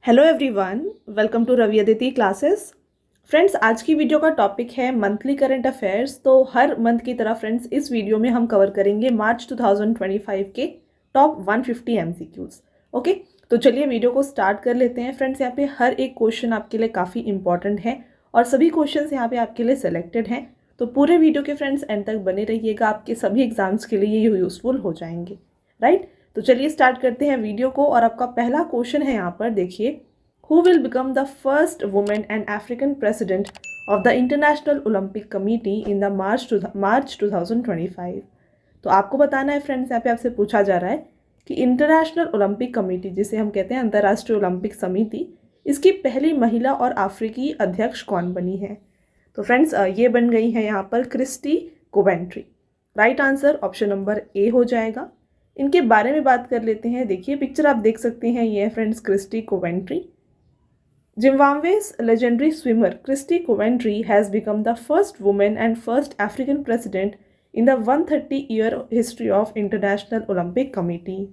Hello everyone, welcome to Ravi Aditi classes. Friends, आज की video का टॉपिक है मंथली करंट अफेयर्स। तो हर मंथ की तरह फ्रेंड्स इस वीडियो में हम कवर करेंगे मार्च 2025 के टॉप 150 एमसीक्यूज। ओके, तो चलिए वीडियो को स्टार्ट कर लेते हैं। फ्रेंड्स, यहाँ पे हर एक क्वेश्चन आपके लिए काफ़ी इंपॉर्टेंट है और सभी क्वेश्चन यहाँ पे आपके लिए सिलेक्टेड हैं। तो पूरे वीडियो के फ्रेंड्स एंड तक बने रहिएगा, आपके सभी एग्जाम्स के लिए ये यूजफुल हो जाएंगे। राइट, तो चलिए स्टार्ट करते हैं वीडियो को। और आपका पहला क्वेश्चन है यहाँ पर, देखिए, who will become the first women and African president of the International Olympic Committee in the March 2025। तो आपको बताना है फ्रेंड्स, यहाँ पे आपसे पूछा जा रहा है कि इंटरनेशनल ओलंपिक कमेटी, जिसे हम कहते हैं अंतर्राष्ट्रीय ओलंपिक समिति, इसकी पहली महिला और अफ्रीकी अध्यक्ष कौन बनी है। तो फ्रेंड्स ये बन गई है यहाँ पर Christie Coventry. Right answer option number ए हो जाएगा। इनके बारे में बात कर लेते हैं। देखिए पिक्चर आप देख सकते हैं, ये है friends Christie Coventry. Zimbabwe's legendary swimmer Christy Coventry has become the first woman and first African president in the 130-year history of International Olympic Committee।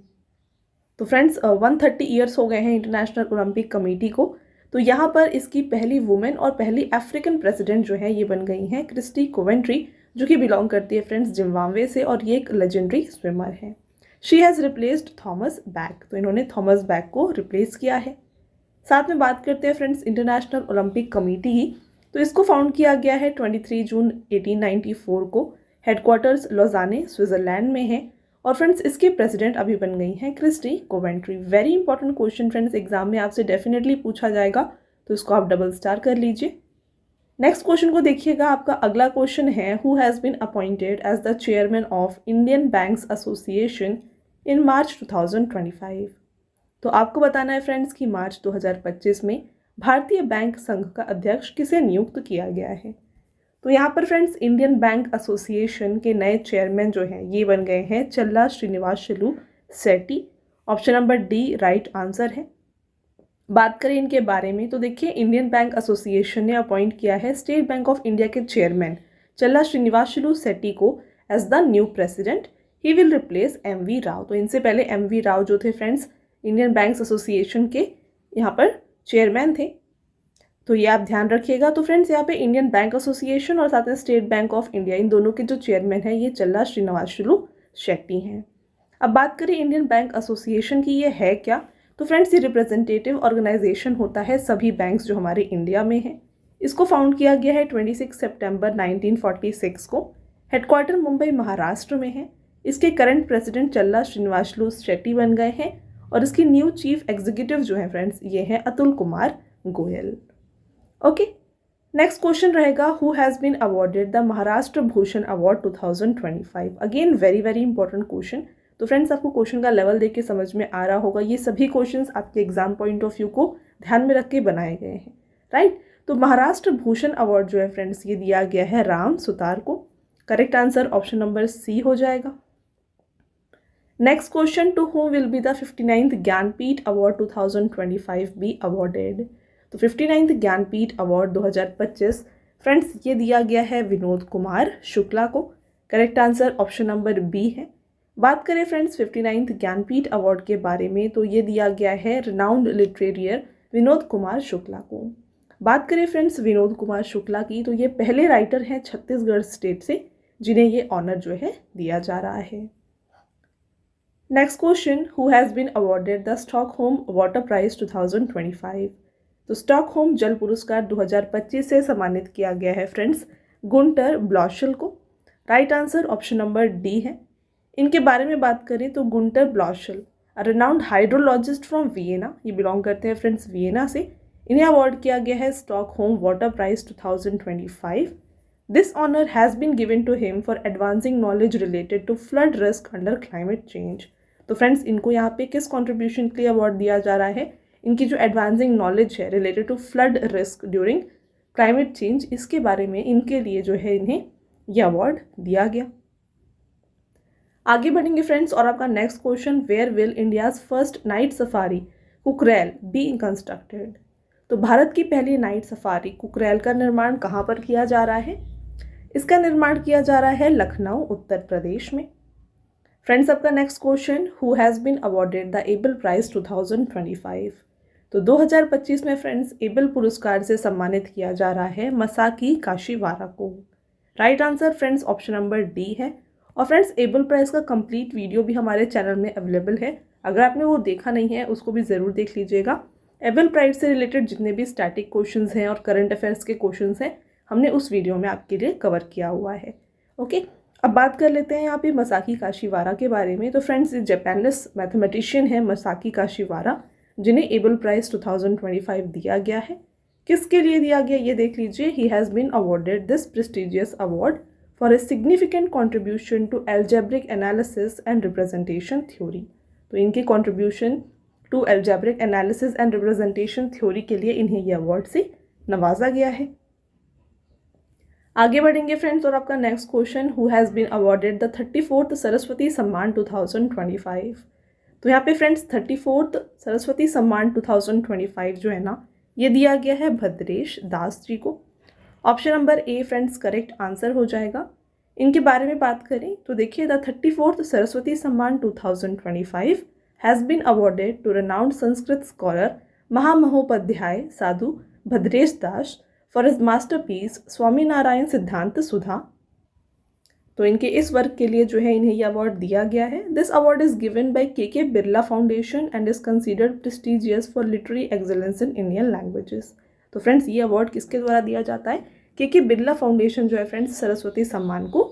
तो फ्रेंड्स 130 ईयर्स हो गए हैं इंटरनेशनल ओलंपिक कमेटी को। तो यहाँ पर इसकी पहली वुमेन और पहली अफ्रीकन प्रेसिडेंट जो है ये बन गई हैं क्रिस्टी कोवेंट्री, जो कि बिलोंग करती है फ्रेंड्स जिम्बाब्वे से, और ये एक लेजेंडरी स्विमर है। She has replaced Thomas back. तो इन्होंने थॉमस बैक को रिप्लेस किया है। साथ में बात करते हैं फ्रेंड्स इंटरनेशनल ओलंपिक कमेटी की। तो इसको फाउंड किया गया है 23 जून 1894 को। हेडक्वार्टर्स लौजाने स्विट्जरलैंड में है। और फ्रेंड्स इसके प्रेसिडेंट अभी बन गई हैं Christie Coventry. Very important question friends, exam में आपसे डेफिनेटली पूछा जाएगा, तो इसको आप डबल स्टार कर लीजिए। नेक्स्ट क्वेश्चन को देखिएगा। आपका अगला क्वेश्चन है, who has been appointed as the chairman of Indian banks Association in March 2025। तो आपको बताना है फ्रेंड्स कि मार्च 2025 में भारतीय बैंक संघ का अध्यक्ष किसे नियुक्त किया गया है। तो यहाँ पर फ्रेंड्स इंडियन बैंक एसोसिएशन के नए चेयरमैन जो हैं ये बन गए हैं Challa Srinivasulu Setty. Option number D right answer है। बात करें इनके बारे में, तो देखिए इंडियन बैंक एसोसिएशन ने अपॉइंट किया है स्टेट बैंक ऑफ इंडिया के चेयरमैन चल्ला श्रीनिवासलू सेट्टी को as the new president. He will replace M V. Rao. तो इनसे पहले एम.वी. राव जो थे फ्रेंड्स इंडियन बैंक्स एसोसिएशन के यहाँ पर चेयरमैन थे, तो ये आप ध्यान रखिएगा। तो फ्रेंड्स यहाँ पे इंडियन बैंक एसोसिएशन और साथ में स्टेट बैंक ऑफ इंडिया, इन दोनों के जो चेयरमैन हैं ये चल्ला श्रीनिवासलू शेट्टी हैं। अब बात करें इंडियन बैंक एसोसिएशन की, ये है क्या। तो फ्रेंड्स ये रिप्रेजेंटेटिव ऑर्गेनाइजेशन होता है सभी बैंक्स जो हमारे इंडिया में हैं। इसको फाउंड किया गया है 26 सितंबर 1946 को। हेडक्वार्टर मुंबई महाराष्ट्र में है। इसके करंट प्रेसिडेंट चल्ला श्रीनिवासलू शेट्टी बन गए हैं और इसकी न्यू चीफ एग्जीक्यूटिव जो है फ्रेंड्स ये है Atul Kumar Goyal. Okay, next question रहेगा, who has been awarded the Maharashtra Bhushan award 2025। Again very very important question. तो फ्रेंड्स आपको क्वेश्चन का लेवल देख के समझ में आ रहा होगा, ये सभी क्वेश्चंस आपके एग्जाम पॉइंट ऑफ व्यू को ध्यान में रख के बनाए गए हैं। राइट, तो महाराष्ट्र भूषण अवार्ड जो है फ्रेंड्स ये दिया गया है राम सुतार को। Correct answer option number C हो जाएगा। Next question, to whom will be the 59th Jnanpith award 2025 be awarded. तो 59th ज्ञानपीठ अवार्ड 2025 फ्रेंड्स ये दिया गया है विनोद कुमार शुक्ला को। Correct answer option number B है। बात करें फ्रेंड्स 59th ज्ञानपीठ अवार्ड के बारे में, तो ये दिया गया है रिनाउंड लिटरेरियर विनोद कुमार शुक्ला को। बात करें फ्रेंड्स विनोद कुमार शुक्ला की, तो ये पहले राइटर हैं छत्तीसगढ़ स्टेट से जिन्हें ये ऑनर जो है दिया जा रहा है। Next question, who has been awarded the Stockholm water prize 2025। तो स्टॉकहोम जल पुरस्कार 2025 से सम्मानित किया गया है फ्रेंड्स गुंटर ब्लॉशल को। Right answer option number D है। इनके बारे में बात करें तो Gunter Bloschl renowned hydrologist from Vienna, ये बिलोंग करते हैं फ्रेंड्स वियना से। इन्हें अवार्ड किया गया है Stockholm water prize 2025। This honour has been given to him for advancing knowledge related to flood risk under climate change. तो फ्रेंड्स इनको यहाँ पे किस कंट्रीब्यूशन के लिए अवार्ड दिया जा रहा है, इनकी जो एडवांसिंग नॉलेज है related to flood risk during climate change, इसके बारे में इनके लिए जो है इन्हें यह अवार्ड दिया गया। आगे बढ़ेंगे फ्रेंड्स, और आपका next question, where will India's first night safari Kukrail be constructed. तो भारत की पहली नाइट सफारी कुकरेल का निर्माण कहाँ पर किया जा रहा है। इसका निर्माण किया जा रहा है लखनऊ उत्तर प्रदेश में। फ्रेंड्स आपका next question, who has been awarded the Abel prize 2025। तो 2025 में फ्रेंड्स एबल पुरस्कार से सम्मानित किया जा रहा है मसाकी काशीवारा को। Right answer friends option number D है। और फ्रेंड्स एबल प्राइज़ का कंप्लीट वीडियो भी हमारे चैनल में अवेलेबल है, अगर आपने वो देखा नहीं है उसको भी ज़रूर देख लीजिएगा। एबल प्राइज़ से रिलेटेड जितने भी स्टैटिक क्वेश्चंस हैं और करंट अफेयर्स के क्वेश्चंस हैं हमने उस वीडियो में आपके लिए कवर किया हुआ है। ओके, अब बात कर लेते हैं यहाँ पे मसाकी काशीवारा के बारे में। तो फ्रेंड्स, ये जापानीज मैथमेटिशियन है मसाकी काशीवारा, जिन्हें एबल प्राइज़ 2025 दिया गया है। किसके लिए दिया गया ये देख लीजिए। He has been awarded this prestigious award for a significant contribution to algebraic analysis and representation theory. तो इनके contribution to algebraic analysis and representation theory के लिए इन्हें ये अवार्ड से नवाजा गया है। आगे बढ़ेंगे फ्रेंड्स, और आपका next question, who has been awarded the 34th Saraswati Samman 2025। तो यहाँ पे फ्रेंड्स 34th सरस्वती सम्मान 2025 जो है ना, ये दिया गया है भद्रेश दास जी को। ऑप्शन नंबर ए फ्रेंड्स करेक्ट आंसर हो जाएगा। इनके बारे में बात करें तो देखिए, the 34th Saraswati Samman 2025 has been awarded to renowned Sanskrit scholar Mahamahopadhyay Sadhu Bhadresh Das for his masterpiece Swami Narayan Siddhant Sudha. तो इनके इस वर्क के लिए जो है इन्हें यह अवार्ड दिया गया है। This award is given by K Birla foundation and is considered prestigious for literary excellence in Indian languages. तो फ्रेंड्स, ये अवार्ड किसके द्वारा दिया जाता है? के बिरला फाउंडेशन जो है फ्रेंड्स सरस्वती सम्मान को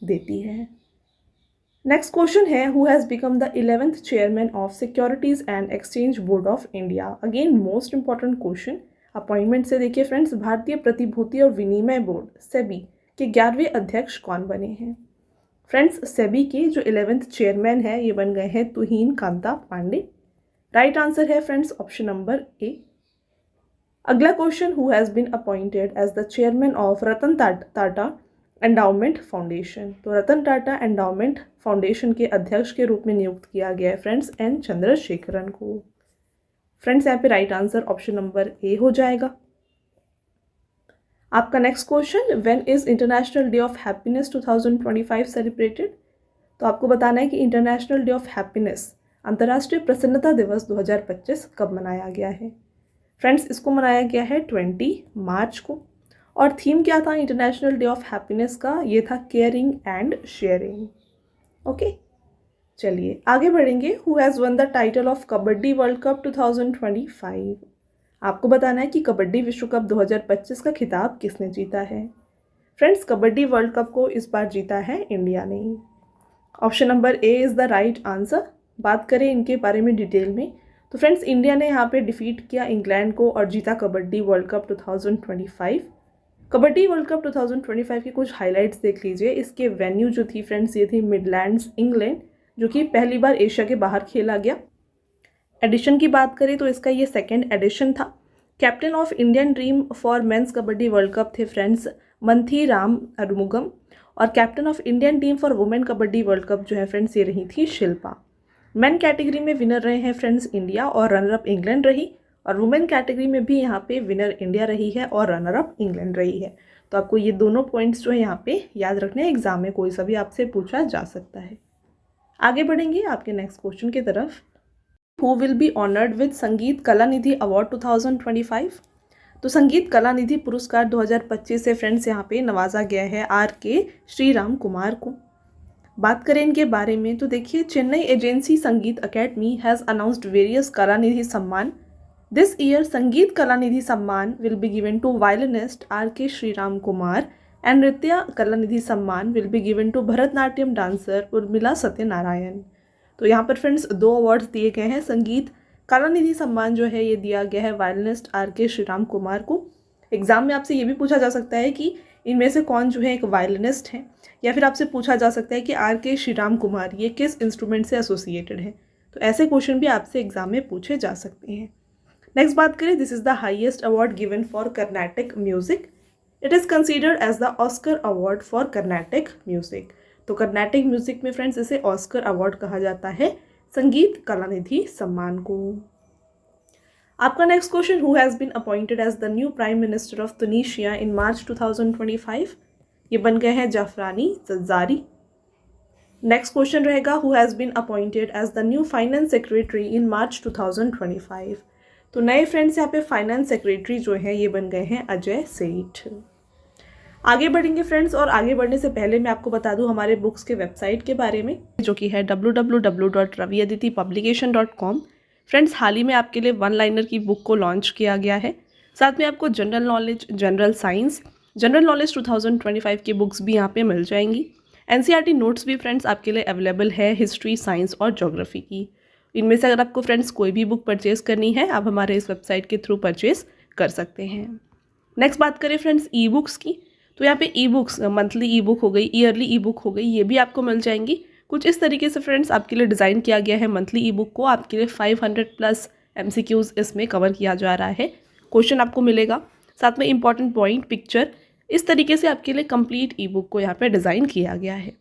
देती है। नेक्स्ट क्वेश्चन है, who has become the 11th chairman of securities and exchange board of India. Again most important question. Appointment से देखिए फ्रेंड्स, भारतीय प्रतिभूति और विनिमय बोर्ड सेबी के 11वें अध्यक्ष कौन बने हैं? फ्रेंड्स, सेबी के जो 11th चेयरमैन है ये बन गए हैं तुहिन कांता पांडे। राइट आंसर है फ्रेंड्स ऑप्शन नंबर ए। अगला question, who has been appointed as the chairman of Ratan Tata endowment foundation. तो रतन टाटा एंडाउमेंट फाउंडेशन के अध्यक्ष के रूप में नियुक्त किया गया है फ्रेंड्स एन चंद्रशेखरन को। फ्रेंड्स, यहाँ पे राइट आंसर ऑप्शन नंबर ए हो जाएगा। आपका next question, when is international day of happiness 2025 celebrated. तो आपको बताना है कि इंटरनेशनल डे ऑफ हैप्पीनेस अंतर्राष्ट्रीय प्रसन्नता दिवस 2025 कब मनाया गया है? फ्रेंड्स, इसको मनाया गया है 20 मार्च को। और थीम क्या था इंटरनेशनल डे ऑफ हैप्पीनेस का? ये था केयरिंग एंड शेयरिंग। ओके, चलिए आगे बढ़ेंगे। Who has won the title of kabaddi world cup 2025। आपको बताना है कि कबड्डी विश्व कप 2025 का खिताब किसने जीता है? फ्रेंड्स, कबड्डी वर्ल्ड कप को इस बार जीता है इंडिया ने। Option number A is the right answer. बात करें इनके बारे में डिटेल में तो फ्रेंड्स, इंडिया ने यहाँ पे डिफीट किया इंग्लैंड को और जीता kabaddi world cup 2025। Kabaddi world cup 2025 के कुछ हाईलाइट्स देख लीजिए। इसके वेन्यू जो थी फ्रेंड्स ये थी मिडलैंड्स इंग्लैंड, जो कि पहली बार एशिया के बाहर खेला गया। एडिशन की बात करें तो इसका ये सेकंड एडिशन था। Captain of Indian dream for men's kabaddi world cup थे फ्रेंड्स मंथी राम अरुमुगम, और captain of Indian team for women kabaddi world cup जो है फ्रेंड्स ये रही थी शिल्पा। मेन कैटेगरी में विनर रहे हैं फ्रेंड्स इंडिया और रनर अप इंग्लैंड रही, और वुमेन कैटेगरी में भी यहाँ पे विनर इंडिया रही है और रनर अप इंग्लैंड रही है। तो आपको ये दोनों पॉइंट्स जो है यहाँ पे याद रखने, एग्जाम में कोई सा भी आपसे पूछा जा सकता है। आगे बढ़ेंगे आपके नेक्स्ट क्वेश्चन की तरफ। Who will be honoured with संगीत कला निधि अवार्ड 2025। तो संगीत कला निधि पुरस्कार 2025 से फ्रेंड्स यहाँ पे नवाजा गया है RK श्रीराम कुमार को। बात करें इनके बारे में तो देखिए, Chennai agency Sangeet academy has announced various Kala Nidhi Samman. This year Sangeet कला निधि Samman will be given to violinist RK Shriram Kumar and Nritya Kala Nidhi Samman will be given to Bharatanatyam dancer Urmila Satyanarayan. तो यहाँ पर फ्रेंड्स 2 अवार्ड्स दिए गए हैं। संगीत कला निधि सम्मान जो है ये दिया गया है वायलिनिस्ट RK श्रीराम कुमार को। एग्जाम में आपसे ये भी पूछा जा सकता है कि इनमें से कौन जो है एक वायलिनिस्ट है, या फिर आपसे पूछा जा सकता है कि RK श्रीराम कुमार ये किस इंस्ट्रूमेंट से एसोसिएटेड है। तो ऐसे क्वेश्चन भी आपसे एग्जाम में पूछे जा सकते हैं। नेक्स्ट बात करें, this is the highest award given for Carnatic music. It is considered as the Oscar award for Carnatic music. तो कर्नाटिक म्यूजिक में फ्रेंड्स इसे ऑस्कर अवार्ड कहा जाता है, संगीत कला निधि सम्मान को। आपका next question, who has been appointed as the new prime minister of Tunisia in March 2025। ये बन गए हैं जाफरानी ज़ज़ारी। नेक्स्ट क्वेश्चन रहेगा, who has been appointed as the new finance secretary in March 2025। तो नए फ्रेंड्स यहाँ पे finance secretary जो हैं ये बन गए हैं अजय सेठ। आगे बढ़ेंगे फ्रेंड्स, और आगे बढ़ने से पहले मैं आपको बता दूं हमारे बुक्स के वेबसाइट के बारे में, जो कि है www.raviaditipublication.com। फ्रेंड्स, हाल ही में आपके लिए वन लाइनर की बुक को लॉन्च किया गया है। साथ में आपको general knowledge, general science, general knowledge 2025 की बुक्स भी यहाँ पे मिल जाएंगी। एनसीईआरटी नोट्स भी फ्रेंड्स आपके लिए अवेलेबल है हिस्ट्री, साइंस और ज्योग्राफी की। इनमें से अगर आपको फ्रेंड्स कोई भी बुक परचेज करनी है, आप हमारे इस वेबसाइट के थ्रू परचेज कर सकते हैं। नेक्स्ट बात करें फ्रेंड्स ई बुक्स की, तो यहाँ पे e books monthly E book हो गई, ईयरली ई बुक हो गई, ये भी आपको मिल जाएंगी। कुछ इस तरीके से फ्रेंड्स आपके लिए डिज़ाइन किया गया है। मंथली ई बुक को आपके लिए 500+ MCQs इसमें कवर किया जा रहा है। क्वेश्चन आपको मिलेगा, साथ में इंपॉर्टेंट पॉइंट, पिक्चर, इस तरीके से आपके लिए कंप्लीट ई बुक को यहाँ पे डिज़ाइन किया गया है।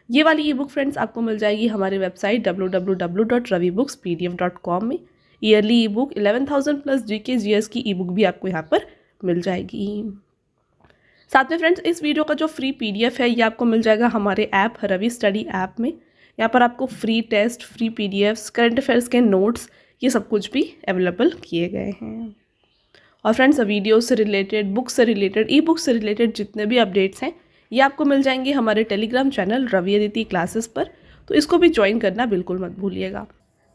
ये वाली ई बुक फ्रेंड्स आपको मिल जाएगी हमारी वेबसाइट www.ravibooks.pdf.com में। ईयरली ई बुक 11,000+ GK GS की ई बुक भी आपको यहाँ पर मिल जाएगी। साथ में फ्रेंड्स इस वीडियो का जो फ्री PDF है ये आपको मिल जाएगा हमारे ऐप रवि स्टडी ऐप में। यहाँ पर आपको free test, free PDFs, current affairs के नोट्स, ये सब कुछ भी अवेलेबल किए गए हैं। और फ्रेंड्स वीडियो से रिलेटेड, बुक से रिलेटेड, ई बुक से रिलेटेड जितने भी अपडेट्स हैं ये आपको मिल जाएंगे हमारे Telegram channel Ravi Aditi classes पर, तो इसको भी ज्वाइन करना बिल्कुल मत भूलिएगा।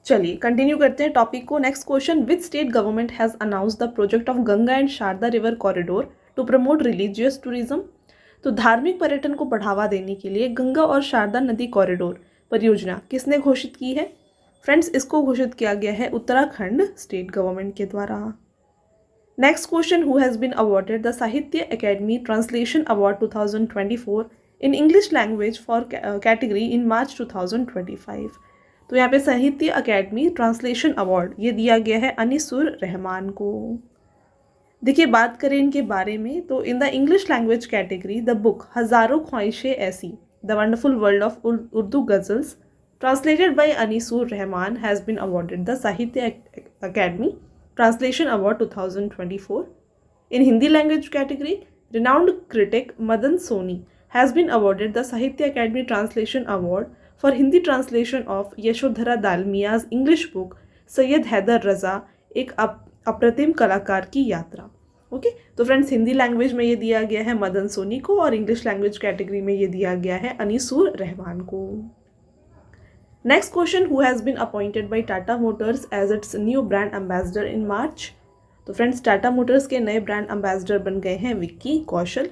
चलिए कंटिन्यू करते हैं टॉपिक को। Next question, which state government has announced the project of Ganga and Sharda river corridor to promote religious tourism. तो धार्मिक पर्यटन को बढ़ावा देने के लिए गंगा और शारदा नदी कॉरिडोर परियोजना किसने घोषित की है? फ्रेंड्स, इसको घोषित किया गया है उत्तराखंड स्टेट गवर्नमेंट के द्वारा। Next question, who has been awarded the Sahitya Akademi translation award 2024 in English language for category in March 2025। तो यहाँ पे साहित्य अकेडमी ट्रांसलेशन अवार्ड ये दिया गया है अनीसुर रहमान को। देखिए, बात करें इनके बारे में तो in the English language category the book Hazaron Khwahishein Aisi, the wonderful world of Urdu ghazals translated by Anisur Rahman has been awarded the Sahitya Akademi translation award 2024। In Hindi language category renowned critic Madan Soni has been awarded the Sahitya Academy Translation Award for Hindi translation of Yashodhara दालमिया's English book Syed Haider Raza एक अप्रतिम कलाकार की यात्रा। Okay, तो friends Hindi language में ये दिया गया है मदन सोनी को, और इंग्लिश लैंग्वेज कैटेगरी में ये दिया गया है अनीसुर रहमान को। Next question, who has been appointed by Tata motors as its new brand ambassador in March. तो फ्रेंड्स टाटा मोटर्स के नए ब्रांड एम्बेसडर बन गए हैं विक्की कौशल।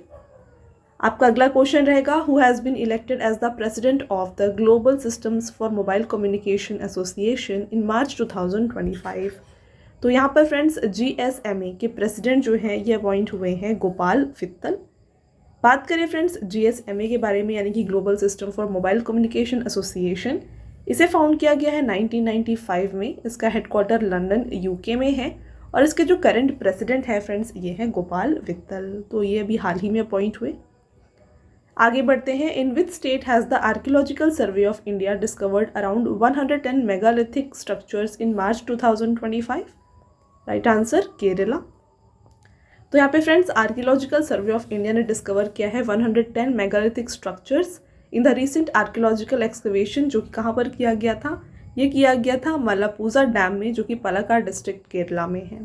आपका अगला क्वेश्चन रहेगा, who has been elected as the president of the global systems for mobile communication association in March 2025। तो यहाँ पर फ्रेंड्स GSMA के प्रेसिडेंट जो हैं ये अपॉइंट हुए हैं गोपाल फित्तल। बात करें फ्रेंड्स GSMA के बारे में, यानी कि global system for mobile communication association, इसे फाउंड किया गया है 1995 में। इसका हेडक्वार्टर लंदन UK में है, और इसके जो करंट प्रेसिडेंट है फ्रेंड्स ये हैं गोपाल वित्तल। तो ये अभी हाल ही में अपॉइंट हुए। आगे बढ़ते हैं, in which state has the archaeological survey of India discovered around 110 megalithic structures in March 2025। Right answer Kerala. तो यहाँ पे friends archaeological survey of India ने डिस्कवर किया है 110 megalithic structures in the recent archaeological excavation, जो कि कहाँ पर किया गया था? ये किया गया था मलापुजा डैम में, जो कि पलक्काड डिस्ट्रिक्ट केरला में है।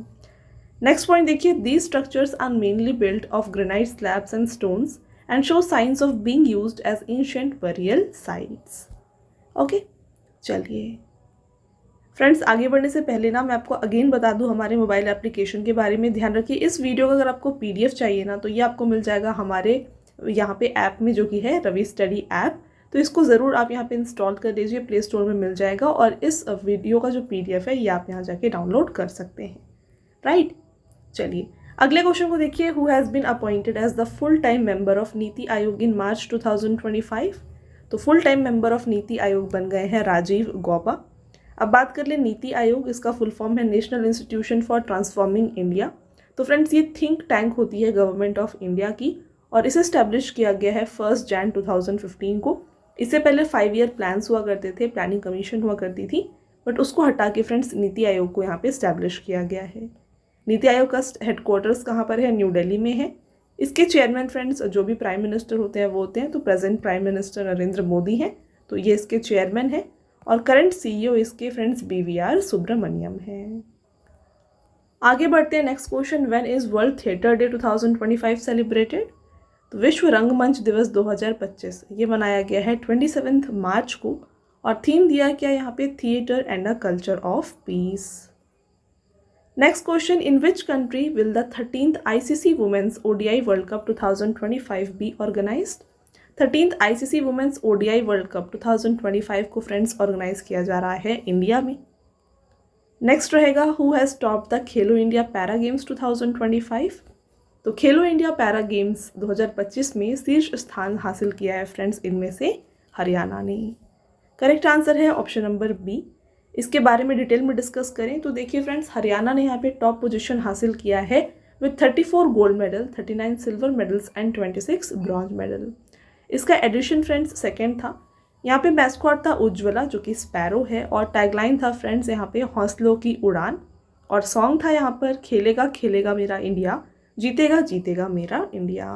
नेक्स्ट पॉइंट देखिए, these structures are mainly built of granite slabs and stones and show signs of being used as ancient burial sites. Okay, चलिए फ्रेंड्स आगे बढ़ने से पहले ना मैं आपको अगेन बता दूं हमारे मोबाइल एप्लीकेशन के बारे में। ध्यान रखिए, इस वीडियो का अगर आपको PDF चाहिए ना तो ये आपको मिल जाएगा हमारे यहाँ पे ऐप में, जो कि है रवि स्टडी ऐप। तो इसको ज़रूर आप यहाँ पे इंस्टॉल कर लीजिए, प्ले स्टोर में मिल जाएगा, और इस वीडियो का जो PDF है ये आप यहाँ जाके डाउनलोड कर सकते हैं। राइट, चलिए अगले क्वेश्चन को देखिए, who has been appointed as the full time member of NITI Aayog in March 2025। तो full time member of NITI आयोग बन गए हैं राजीव गौबा। अब बात कर ले नीति आयोग, इसका फुल फॉर्म है national institution for transforming India. तो फ्रेंड्स ये थिंक टैंक होती है गवर्नमेंट ऑफ इंडिया की, और इसे स्टैब्लिश किया गया है 1 जनवरी 2015 को। इससे पहले 5 ईयर प्लान्स हुआ करते थे, प्लानिंग कमीशन हुआ करती थी, बट उसको हटा के फ्रेंड्स नीति आयोग को यहाँ पे स्टैब्लिश किया गया है। नीति आयोग का हेडक्वार्टर्स कहाँ पर है? न्यू दिल्ली में है। इसके चेयरमैन फ्रेंड्स जो भी प्राइम मिनिस्टर होते हैं वो होते हैं, तो present prime minister Narendra Modi हैं, तो ये इसके चेयरमैन हैं, और करंट CEO इसके फ्रेंड्स BVR सुब्रमण्यम है। आगे बढ़ते हैं, next question, when is world theatre day 2025 celebrated? तो विश्व रंगमंच दिवस 2025 ये मनाया गया है 27 मार्च को, और थीम दिया क्या यहाँ पे, theatre and a culture of peace. Next question, in which country will the 13th ICC women's ODI world cup 2025 be organised? 13th ICC women's ODI world cup 2025 को फ्रेंड्स ऑर्गेनाइज किया जा रहा है इंडिया में। नेक्स्ट रहेगा, who has top the Khelo India para games 2025? तो Khelo India para games 2025 में शीर्ष स्थान हासिल किया है फ्रेंड्स, इनमें से हरियाणा ने। करेक्ट आंसर है ऑप्शन नंबर बी। इसके बारे में डिटेल में डिस्कस करें तो देखिए फ्रेंड्स, हरियाणा ने यहाँ पे टॉप पोजीशन हासिल किया है with 34 gold medal, 39 silver medals and 26 bronze medal. इसका एडिशन फ्रेंड्स सेकेंड था। यहाँ पे मैस्कॉट था उज्ज्वला जो कि स्पैरो है, और टैगलाइन था फ्रेंड्स यहाँ पे हौसलों की उड़ान, और सॉन्ग था यहाँ पर खेलेगा खेलेगा मेरा इंडिया, जीतेगा जीतेगा मेरा इंडिया।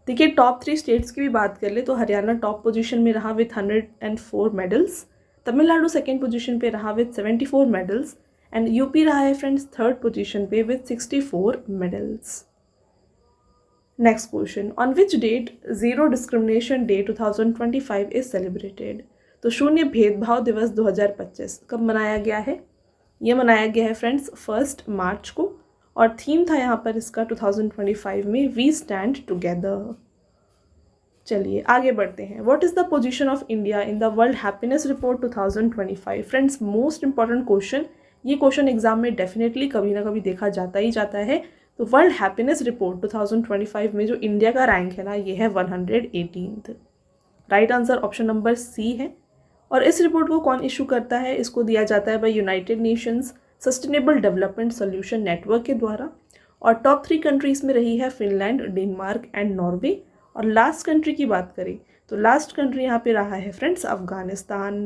देखिए टॉप 3 स्टेट्स की भी बात कर ले तो हरियाणा टॉप पोजीशन में रहा with 104 medals, Tamil Nadu second position पे रहा विथ 74 मेडल्स, एंड यूपी रहा है फ्रेंड्स थर्ड पोजीशन पे with 64 medals. Next question, on which date zero discrimination day 2025 is celebrated? तो शून्य भेदभाव दिवस 2025 कब मनाया गया है? ये मनाया गया है फ्रेंड्स 1 मार्च को, और थीम था यहाँ पर इसका 2025 में वी स्टैंड टुगेदर। चलिए आगे बढ़ते हैं, what is the position of India in the world happiness report 2025? Friends most important question, ये क्वेश्चन एग्जाम में डेफिनेटली कभी ना कभी देखा जाता ही जाता है। तो वर्ल्ड हैप्पीनेस रिपोर्ट 2025 में जो इंडिया का रैंक है ना, ये है 118th। Right answer option number C है। और इस रिपोर्ट को कौन इशू करता है? इसको दिया जाता है by United Nations sustainable development solution network के द्वारा, और टॉप 3 कंट्रीज़ में रही है फिनलैंड, डेनमार्क एंड नॉर्वे। और लास्ट कंट्री की बात करें तो लास्ट कंट्री यहाँ पे रहा है friends Afghanistan.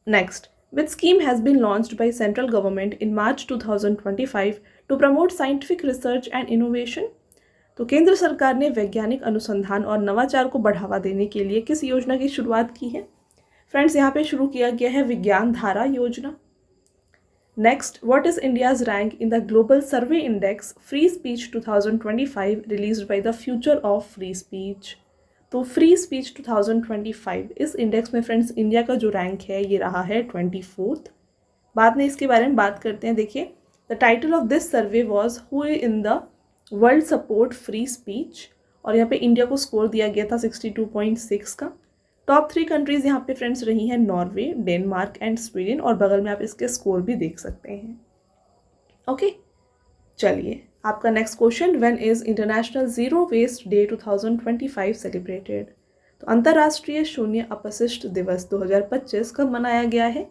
Next, which scheme has been launched by central government in March 2025 to promote scientific research and innovation? तो केंद्र सरकार ने वैज्ञानिक अनुसंधान और नवाचार को बढ़ावा देने के लिए किस योजना की शुरुआत की है? फ्रेंड्स यहाँ पे शुरू किया गया है विज्ञान धारा योजना। Next, what is India's rank in the global survey index free speech 2025 released by the future of free speech? तो फ्री स्पीच 2025 इस इंडेक्स में फ्रेंड्स इंडिया का जो रैंक है ये रहा है 24th। बाद में इसके बारे में बात करते हैं। देखिए the title of this survey was who in the world support free speech, और यहाँ पे इंडिया को स्कोर दिया गया था 62.6 का। टॉप 3 कंट्रीज़ यहाँ पे फ्रेंड्स रही हैं नॉर्वे, डेनमार्क एंड स्वीडन, और बगल में आप इसके स्कोर भी देख सकते हैं। ओके चलिए आपका next question, when is international zero waste day 2025 celebrated? तो अंतर्राष्ट्रीय शून्य अपशिष्ट दिवस 2025 कब मनाया गया है?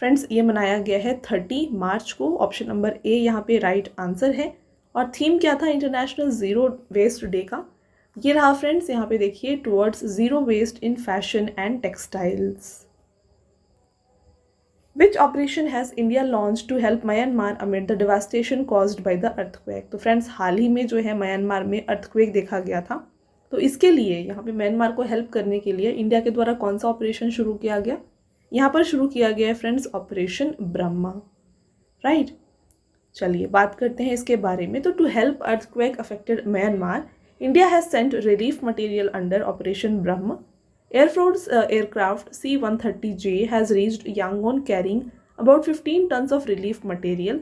फ्रेंड्स ये मनाया गया है 30 मार्च को, ऑप्शन नंबर ए यहाँ पे राइट आंसर है। और थीम क्या था इंटरनेशनल जीरो वेस्ट डे का? ये रहा फ्रेंड्स यहाँ पे देखिए, towards zero waste in fashion and textiles. Which operation has India launched to help Myanmar amid the devastation caused by the earthquake? तो फ्रेंड्स हाल ही में जो है म्यांमार में अर्थक्वेक देखा गया था, तो इसके लिए यहाँ पे म्यांमार को हेल्प करने के लिए इंडिया के द्वारा कौन सा ऑपरेशन शुरू किया गया? यहाँ पर शुरू किया गया है फ्रेंड्स ऑपरेशन ब्रह्मा। राइट चलिए बात करते हैं इसके बारे में। तो to help earthquake affected Myanmar, India has sent relief material under operation Brahma. Air Force aircraft C-130J has reached Yangon carrying about 15 tons of relief material.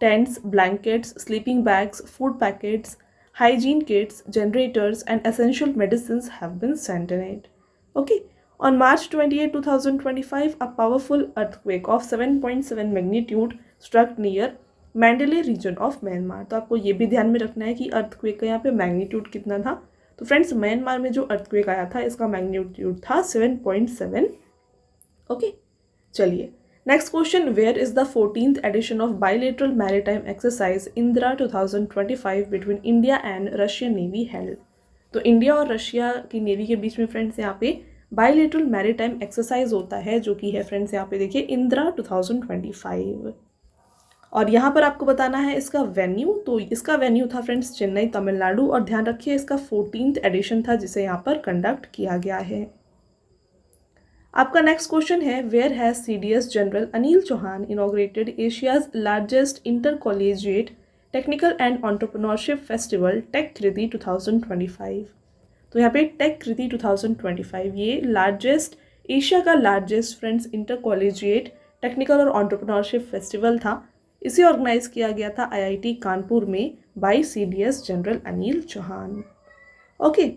Tents, blankets, sleeping bags, food packets, hygiene kits, generators, and essential medicines have been sent in it. Okay. On March 28, 2025, a powerful earthquake of 7.7 magnitude struck near Mandalay region of Myanmar. तो आपको ये भी ध्यान में रखना है कि earthquake का यहाँ पे magnitude कितना था। तो फ्रेंड्स म्यांमार में जो अर्थक्वेक आया था इसका मैग्नीट्यूड था 7.7। ओके चलिए next question, where is the 14th edition of bilateral maritime exercise Indra 2025 between India and Russian navy held? तो इंडिया और रशिया की नेवी के बीच में फ्रेंड्स यहाँ पे बायलैटरल मैरीटाइम एक्सरसाइज होता है, जो कि है फ्रेंड्स यहाँ पे देखिए इंदिरा 2025। और यहाँ पर आपको बताना है इसका वेन्यू। तो इसका वेन्यू था फ्रेंड्स चेन्नई तमिलनाडु, और ध्यान रखिए इसका 14th एडिशन था जिसे यहाँ पर कंडक्ट किया गया है। आपका नेक्स्ट क्वेश्चन है, where has CDS general Anil Chauhan inaugurated Asia's largest intercollegiate technical and entrepreneurship festival Techkriti 2025। तो यहाँ पे टेक कृति 2025 ये लार्जेस्ट, एशिया का largest friends intercollegiate technical और एंटरप्रेन्योरशिप फेस्टिवल था। इसे ऑर्गेनाइज किया गया था IIT कानपुर में by CDS general Anil Chauhan. Okay,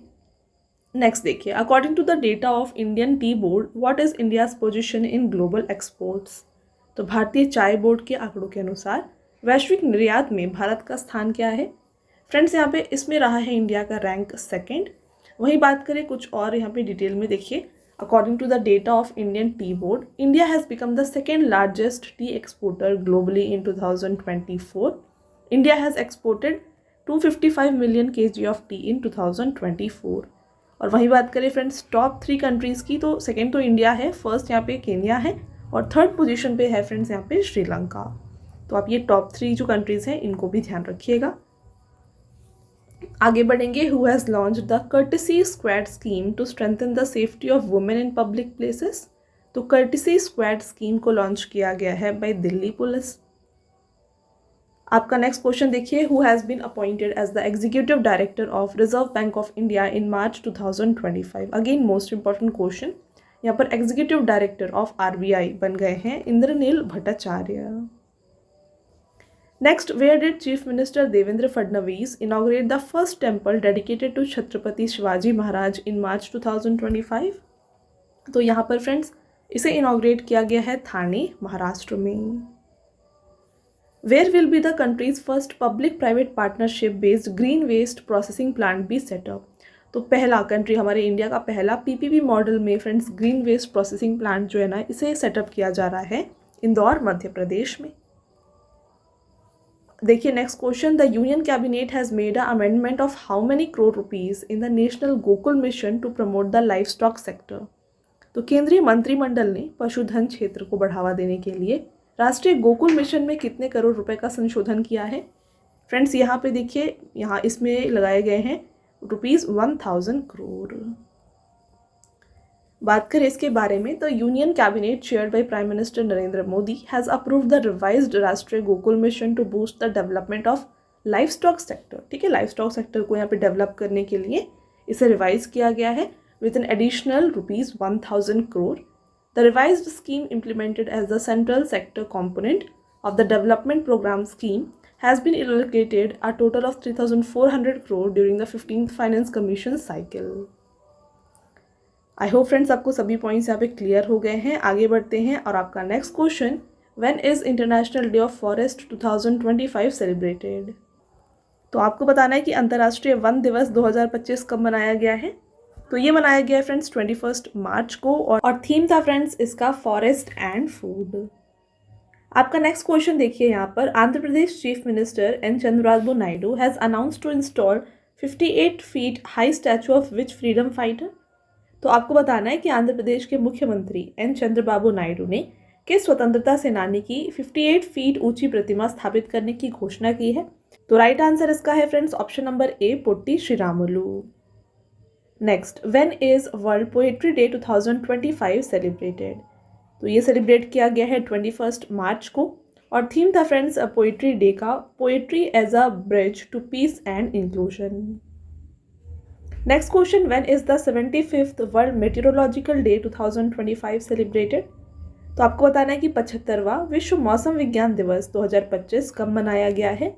next देखिए, according to the data of Indian tea board what is India's position in global exports. तो भारतीय चाय बोर्ड के आंकड़ों के अनुसार वैश्विक निर्यात में भारत का स्थान क्या है। फ्रेंड्स यहाँ पे इसमें रहा है इंडिया का रैंक सेकंड। वहीं बात करें कुछ और यहाँ पे डिटेल में देखिए, according to the data of Indian tea board India has become the second largest tea exporter globally in 2024। India has exported 255 million kg of tea in 2024। और वहीं बात करें फ्रेंड्स टॉप 3 कंट्रीज़ की, तो सेकेंड तो India है, first यहाँ पे केन्या है और थर्ड पोजीशन पे है फ्रेंड्स यहाँ पे श्रीलंका। तो आप ये टॉप 3 जो कंट्रीज़ हैं इनको भी ध्यान रखिएगा। आगे बढ़ेंगे, who has launched the courtesy squad scheme to strengthen the safety of women in public places. तो कर्टेसी स्क्वाड स्कीम को लॉन्च किया गया है बाय दिल्ली पुलिस। आपका नेक्स्ट क्वेश्चन देखिए, who has been appointed as the executive director of Reserve Bank of India in March 2025। Again most important question, यहाँ पर executive director of RBI बन गए हैं Indranil Bhattacharya. Next, where did chief minister Devendra Fadnavis inaugurate the first temple dedicated to Chhatrapati Shivaji Maharaj in March 2025। तो यहाँ पर friends इसे inaugurate किया गया है थाने, महाराष्ट्र में। Where will be the country's first public private partnership based green waste processing plant be set up. तो पहला कंट्री, हमारे इंडिया का पहला PPP मॉडल में friends green waste processing plant जो है ना, इसे सेटअप किया जा रहा है इंदौर, मध्य प्रदेश में। देखिए next question, the union cabinet has made a amendment of how many crore rupees in the national Gokul mission to promote the livestock sector. तो केंद्रीय मंत्रिमंडल ने पशुधन क्षेत्र को बढ़ावा देने के लिए राष्ट्रीय गोकुल मिशन में कितने करोड़ रुपए का संशोधन किया है। फ्रेंड्स यहाँ पे देखिए, यहाँ इसमें लगाए गए हैं ₹1000 करोड़। बात करें इसके बारे में, तो union cabinet chaired by prime minister Narendra Modi has approved the revised Rashtriya Gokul mission to boost the development of livestock sector. ठीक है, लाइफ स्टॉक सेक्टर को यहाँ पे डेवलप करने के लिए इसे रिवाइज किया गया है with an additional ₹1000 crore. The revised scheme implemented as the central sector component of the development program scheme has been allocated a total of 3,400 crore during the 15th Finance Commission cycle. I hope friends आपको सभी points यहाँ पे clear हो गए हैं। आगे बढ़ते हैं और आपका next question, When is International Day of Forest 2025 celebrated? तो आपको बताना है कि अंतर्राष्ट्रीय वन दिवस 2025 कब मनाया गया है। तो ये मनाया गया है फ्रेंड्स 21 मार्च को और थीम था फ्रेंड्स इसका फॉरेस्ट एंड फूड। आपका नेक्स्ट क्वेश्चन देखिए यहाँ पर, Andhra Pradesh chief minister N. Chandrababu Naidu has announced to install 58 feet high statue of which freedom fighter. तो आपको बताना है कि आंध्र प्रदेश के मुख्यमंत्री N. चंद्रबाबू नायडू ने किस स्वतंत्रता सेनानी की 58 फीट ऊंची प्रतिमा स्थापित करने की घोषणा की है। तो राइट आंसर इसका है friends option number A, potty Sriramulu. Next, when is world poetry day 2025 celebrated. तो ये सेलिब्रेट किया गया है 21 मार्च को और थीम था फ्रेंड्स पोएट्री डे का poetry as a bridge to peace and inclusion. Next question, when is the 75th world meteorological day 2025 celebrated. तो आपको बताना है कि 75वां विश्व मौसम विज्ञान दिवस 2025 कब मनाया गया है।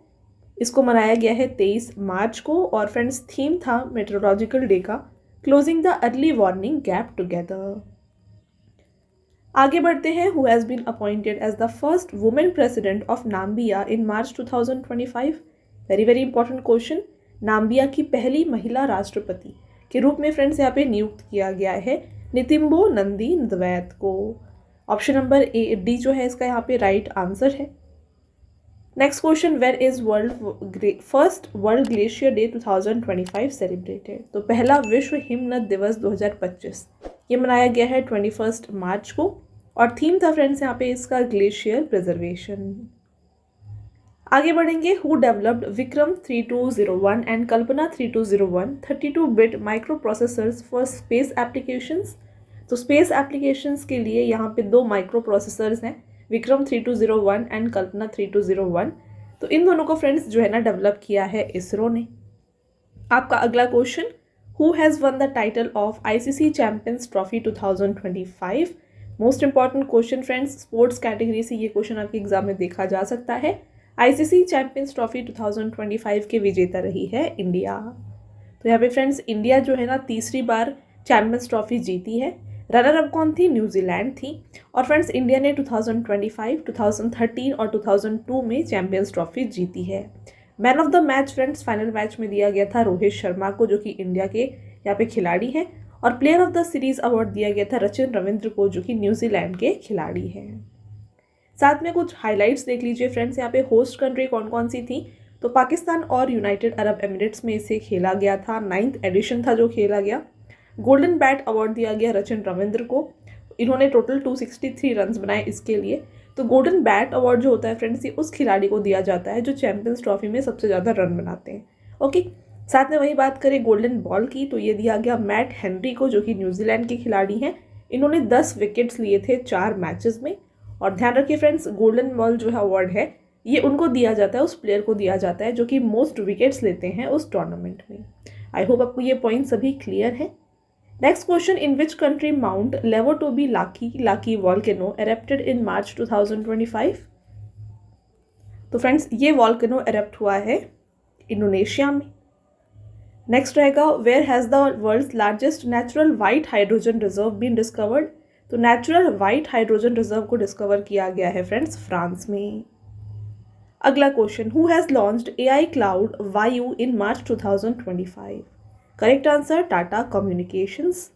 इसको मनाया गया है 23 मार्च को और फ्रेंड्स थीम था मेट्रोलॉजिकल डे का closing the early warning gap together. आगे बढ़ते हैं, who has been appointed as the first women president of Namibia in March 2025। Very very important question, Namibia की पहली महिला राष्ट्रपति के रूप में फ्रेंड्स यहाँ पे नियुक्त किया गया है नितिम्बो नंदी नदवैत को। ऑप्शन नंबर D जो है इसका यहाँ पे राइट आंसर है। Next question, where is first world glacier day 2025 celebrated. तो पहला विश्व हिमनद दिवस 2025 ये मनाया गया है 21 मार्च को और थीम था फ्रेंड्स यहाँ पे इसका ग्लेशियर प्रिजर्वेशन। आगे बढ़ेंगे, who developed Vikram 3201 and Kalpana 3201 32-bit micro processors for space applications. तो स्पेस एप्लीकेशंस के लिए यहाँ पे 2 माइक्रो प्रोसेसर्स हैं, विक्रम 3201 एंड कल्पना 3201। तो इन दोनों को फ्रेंड्स जो है ना डेवलप किया है इसरो ने। आपका अगला question, who has won the title of ICC champions trophy 2025? Most important question friends, sports category से ये क्वेश्चन आपके एग्जाम में देखा जा सकता है। आईसीसी चैंपियंस ट्रॉफी 2025 के विजेता रही है इंडिया। तो यहाँ पे फ्रेंड्स इंडिया जो है ना तीसरी बार चैंपियंस ट्रॉफी जीती है। रनर अप कौन थी? न्यूजीलैंड थी। और फ्रेंड्स इंडिया ने 2025, 2013 और 2002 में चैंपियंस ट्रॉफी जीती है। Man of the match friends final match में दिया गया था रोहित शर्मा को, जो कि इंडिया के यहाँ पे खिलाड़ी हैं। और player of the series award दिया गया था रचिन रविंद्र को, जो कि न्यूजीलैंड के खिलाड़ी हैं। साथ में कुछ हाइलाइट्स देख लीजिए फ्रेंड्स, यहाँ पे होस्ट कंट्री कौन कौन सी थी? तो पाकिस्तान और यूनाइटेड अरब एमिरेट्स में इसे खेला गया था। 9th एडिशन था जो खेला गया। गोल्डन बैट अवार्ड दिया गया रचिन रविंद्र को, इन्होंने टोटल 263 रन्स बनाए इसके लिए। तो गोल्डन बैट अवार्ड जो होता है फ्रेंड्स, ये उस खिलाड़ी को दिया जाता है जो चैंपियंस ट्रॉफी में सबसे ज़्यादा रन बनाते हैं। ओके, साथ में वही बात करें गोल्डन बॉल की, तो ये दिया गया मैट हेनरी को, जो कि न्यूजीलैंड के खिलाड़ी हैं। इन्होंने 10 विकेट्स लिए थे 4 मैचेस में। और ध्यान रखिए फ्रेंड्स, गोल्डन बॉल जो है अवार्ड है, ये उनको दिया जाता है, उस प्लेयर को दिया जाता है जो कि मोस्ट विकेट्स लेते हैं उस टूर्नामेंट में। आई होप आपको ये पॉइंट सभी क्लियर है। Next question, in which country mount Lewotobi Laki volcano erupted in March 2025? तो फ्रेंड्स ये वॉल्केनो एरेप्ट हुआ है इंडोनेशिया में। नेक्स्ट रहेगा, where has the world's largest natural white hydrogen reserve been discovered? तो नेचुरल वाइट हाइड्रोजन रिजर्व को discover किया गया है फ्रेंड्स फ्रांस में। अगला question, who has launched AI cloud Vayu in March 2025? Correct answer Tata communications.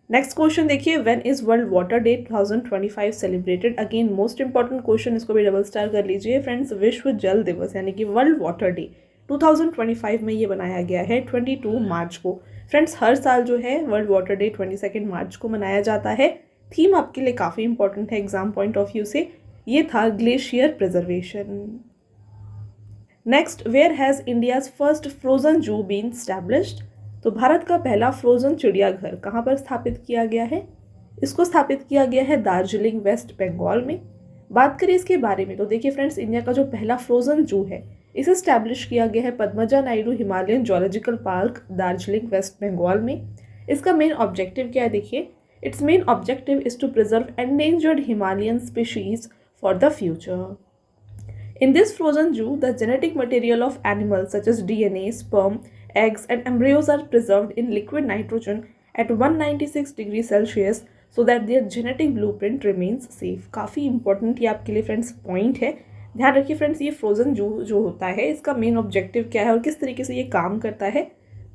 Next question देखिए, when is world water day 2025 celebrated? Again most important question, इसको भी डबल स्टार कर लीजिए फ्रेंड्स। विश्व जल दिवस यानी कि वर्ल्ड वाटर डे 2025 में ये बनाया गया है 22 मार्च को। फ्रेंड्स हर साल जो है वर्ल्ड वाटर डे 22 मार्च को मनाया जाता है। थीम आपके लिए काफ़ी इंपॉर्टेंट है एग्जाम पॉइंट ऑफ व्यू से, ये था glacier preservation. Next, where has India's first frozen zoo been established? तो भारत का पहला फ्रोजन चिड़ियाघर कहाँ पर स्थापित किया गया है? इसको स्थापित किया गया है दार्जिलिंग वेस्ट बंगाल में। बात करें इसके बारे में तो देखिए फ्रेंड्स, इंडिया का जो पहला फ्रोजन जू है इसे स्टैब्लिश किया गया है पद्मजा नायडू हिमालयन जोलॉजिकल पार्क दार्जिलिंग वेस्ट बंगाल में। इसका मेन ऑब्जेक्टिव क्या है? देखिए, it's main objective is to preserve endangered Himalayan species for the future. In this frozen zoo, the genetic material of animals such as DNA, sperm, eggs and embryos are preserved in liquid nitrogen at 196 degrees Celsius so that their genetic blueprint remains safe. काफ़ी important ये आपके लिए friends point है। ध्यान रखिए friends, ये frozen जू जो होता है इसका मेन ऑब्जेक्टिव क्या है और किस तरीके से ये काम करता है।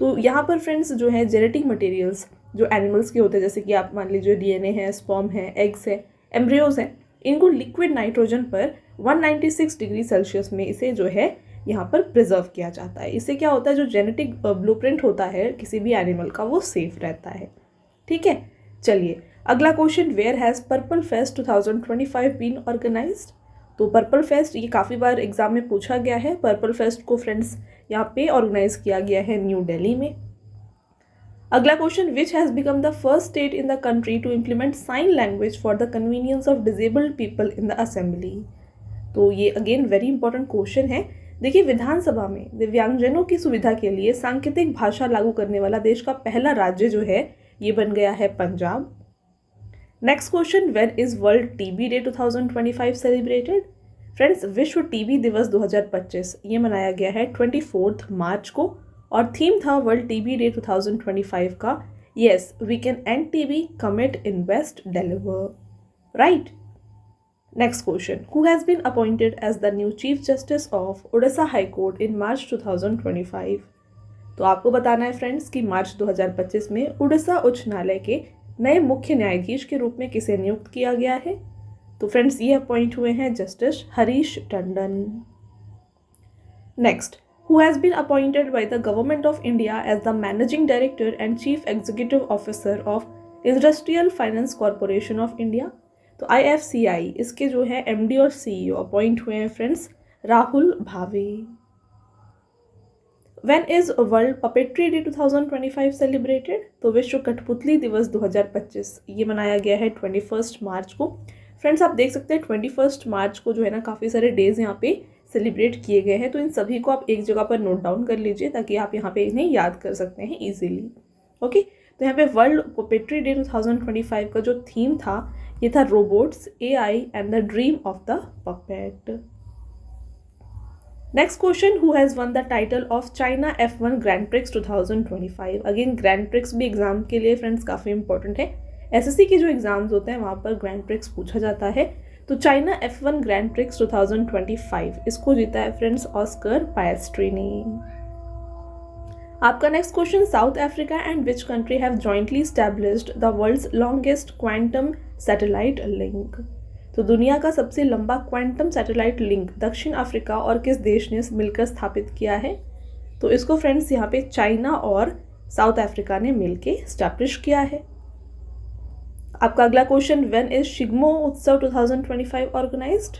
तो यहाँ पर फ्रेंड्स जो है जेनेटिक मटेरियल्स जो एनिमल्स के होते हैं, जैसे कि आप मान लीजिए डीएनए है, स्पर्म है, एग्स है, एम्ब्रियोज हैं, इनको लिक्विड नाइट्रोजन पर 196 डिग्री सेल्सियस में इसे जो है यहाँ पर प्रिजर्व किया जाता है। इससे क्या होता है, जो जेनेटिक ब्लूप्रिंट होता है किसी भी एनिमल का वो सेफ रहता है। ठीक है, चलिए अगला question, where has purple fest 2025 been organised? तो पर्पल फेस्ट ये काफ़ी बार एग्जाम में पूछा गया है। पर्पल फेस्ट को फ्रेंड्स यहाँ पे ऑर्गेनाइज किया गया है न्यू दिल्ली में। अगला question, which has become the first state in the country to implement sign language for the convenience of disabled people in the assembly? तो ये अगेन वेरी इंपॉर्टेंट क्वेश्चन है। देखिए, विधानसभा में दिव्यांगजनों की सुविधा के लिए सांकेतिक भाषा लागू करने वाला देश का पहला राज्य जो है ये बन गया है Punjab. Next question, when is world TB day 2025 celebrated? Friends विश्व टीबी दिवस 2025 ये मनाया गया है 24 मार्च को और थीम था वर्ल्ड टीबी डे 2025 का yes we can end TB, commit, invest, deliver. Right. Next question, who has been appointed as the new chief justice of Odisha high court in March 2025? तो आपको बताना है फ्रेंड्स कि मार्च 2025 में उड़ीसा उच्च न्यायालय के नए मुख्य न्यायाधीश के रूप में किसे नियुक्त किया गया है? तो फ्रेंड्स ये अपॉइंट हुए हैं justice Harish Tandon. Next, who has been appointed by the government of India as the managing director and chief executive officer of industrial finance corporation of India? तो IFCI इसके जो है MD और CEO अपॉइंट हुए हैं friends Rahul Bhave. When is world puppetry day 2025 celebrated? तो विश्व कठपुतली दिवस 2025 ये मनाया गया है 21 मार्च को। फ्रेंड्स आप देख सकते हैं 21 मार्च को जो है ना काफ़ी सारे डेज यहाँ पे सेलिब्रेट किए गए हैं, तो इन सभी को आप एक जगह पर नोट डाउन कर लीजिए ताकि आप यहाँ पे इन्हें याद कर सकते हैं ईजिली। ओके, तो यहाँ पे वर्ल्ड पपेट्री डे 2025 का जो थीम था ये था robots, AI and the dream of the puppet. Next question, who has won the title of China F1 grand prix 2025? Again grand prix भी एग्जाम के लिए फ्रेंड्स काफ़ी इंपॉर्टेंट है। SSC के जो एग्जाम्स होते हैं वहाँ पर ग्रैंड प्रिक्स पूछा जाता है। तो चाइना F1 ग्रैंड प्रिक्स 2025 इसको जीता है फ्रेंड्स ऑस्कर पायस्ट्री ने। आपका next question, South Africa and which country have jointly established the world's longest quantum satellite link? तो दुनिया का सबसे लंबा क्वांटम सैटेलाइट लिंक दक्षिण अफ्रीका और किस देश ने मिलकर स्थापित किया है? तो इसको फ्रेंड्स यहाँ पे चाइना और साउथ अफ्रीका ने मिलकर एस्टैब्लिश किया है। आपका अगला क्वेश्चन, व्हेन इज शिग्मो उत्सव 2025 ऑर्गेनाइज्ड?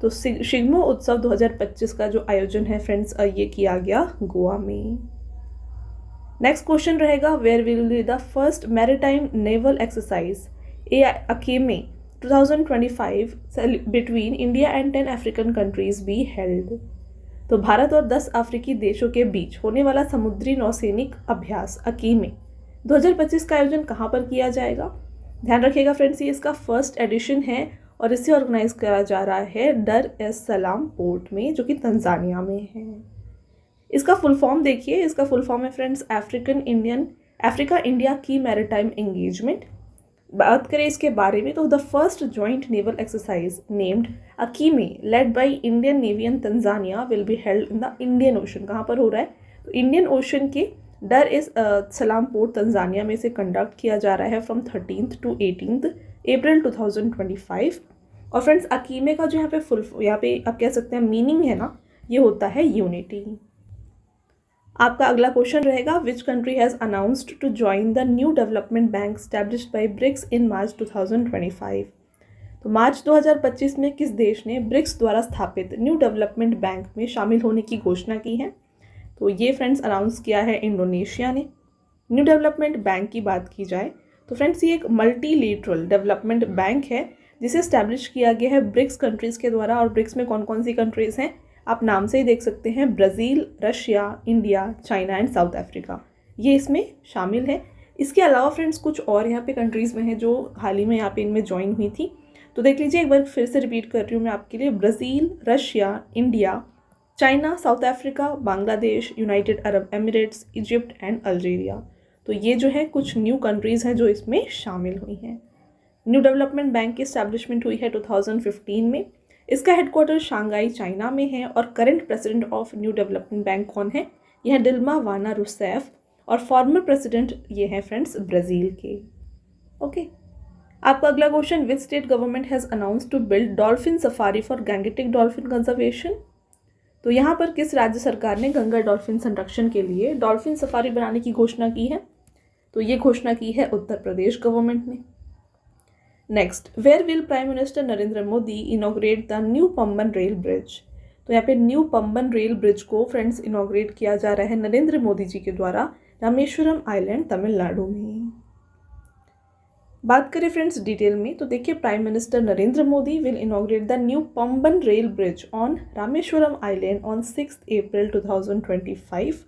तो शिग्मो उत्सव 2025 का जो आयोजन है फ्रेंड्स ये किया गया गोवा में। नेक्स्ट क्वेश्चन रहेगा, where will be the first maritime naval exercise Aikeyme 2025 between India and 10 African countries be held? तो भारत और 10 अफ्रीकी देशों के बीच होने वाला समुद्री नौसैनिक अभ्यास अकीमे 2025 का आयोजन कहाँ पर किया जाएगा? ध्यान रखिएगा फ्रेंड्स, ये इसका फर्स्ट एडिशन है और इसे ऑर्गेनाइज करा जा रहा है डर एस सलाम पोर्ट में जो कि तंजानिया में है। इसका फुल फॉर्म देखिए, इसका फुल फॉर्म है फ्रेंड्स अफ्रीका इंडिया की मैरीटाइम एंगेजमेंट। बात करें इसके बारे में तो the first joint naval exercise named Aikeyme led by Indian navy and Tanzania will be held in the Indian Ocean. कहाँ पर हो रहा है? तो इंडियन ओशन के डर इस सलाम पोर्ट तंजानिया में से कंडक्ट किया जा रहा है फ्रॉम 13th to 18th अप्रैल 2025। और फ्रेंड्स अकीमे का जो यहाँ पे आप कह सकते हैं मीनिंग है ना, ये होता है यूनिटी। आपका अगला क्वेश्चन रहेगा, which country has announced to join the new development bank established by BRICS in March 2025? तो मार्च 2025 में किस देश ने ब्रिक्स द्वारा स्थापित न्यू डेवलपमेंट बैंक में शामिल होने की घोषणा की है? तो ये फ्रेंड्स अनाउंस किया है इंडोनेशिया ने। न्यू डेवलपमेंट बैंक की बात की जाए तो फ्रेंड्स ये एक मल्टीलेटरल डेवलपमेंट बैंक है जिसे एस्टैब्लिश किया गया है ब्रिक्स कंट्रीज़ के द्वारा। और ब्रिक्स में कौन कौन सी कंट्रीज़ हैं आप नाम से ही देख सकते हैं, Brazil, Russia, India, China and south Africa, ये इसमें शामिल है। इसके अलावा फ्रेंड्स कुछ और यहाँ पे कंट्रीज़ में हैं जो हाल ही में यहाँ पे इनमें ज्वाइन हुई थी। तो देख लीजिए, एक बार फिर से रिपीट कर रही हूँ मैं आपके लिए, Brazil, Russia, India, China, south Africa, Bangladesh, United Arab Emirates, Egypt and Algeria. तो ये जो है कुछ न्यू कंट्रीज़ हैं जो इसमें शामिल हुई हैं। न्यू डेवलपमेंट बैंक की एस्टैब्लिशमेंट हुई है 2015 में। इसका हेडक्वार्टर शंघाई चाइना में है और current president of new development bank कौन है? यह है डिल्मा वाना रूसेफ और फॉर्मर प्रेसिडेंट ये हैं फ्रेंड्स ब्राज़ील के। ओके, आपका अगला question, which state government has announced to build dolphin safari for Gangetic dolphin conservation? तो यहाँ पर किस राज्य सरकार ने गंगा डॉल्फिन संरक्षण के लिए डॉल्फिन सफारी बनाने की घोषणा की है? तो ये घोषणा की है उत्तर प्रदेश गवर्नमेंट ने। Next, where will prime minister Narendra Modi inaugurate the new Pamban rail bridge? तो यहाँ पे न्यू पंबन रेल ब्रिज को फ्रेंड्स इनॉग्रेट किया जा रहा है नरेंद्र मोदी जी के द्वारा रामेश्वरम आइलैंड तमिलनाडु में। बात करें फ्रेंड्स डिटेल में तो देखिए, prime minister Narendra Modi will inaugurate the new Pamban rail bridge on Rameswaram island on 6 April 2025।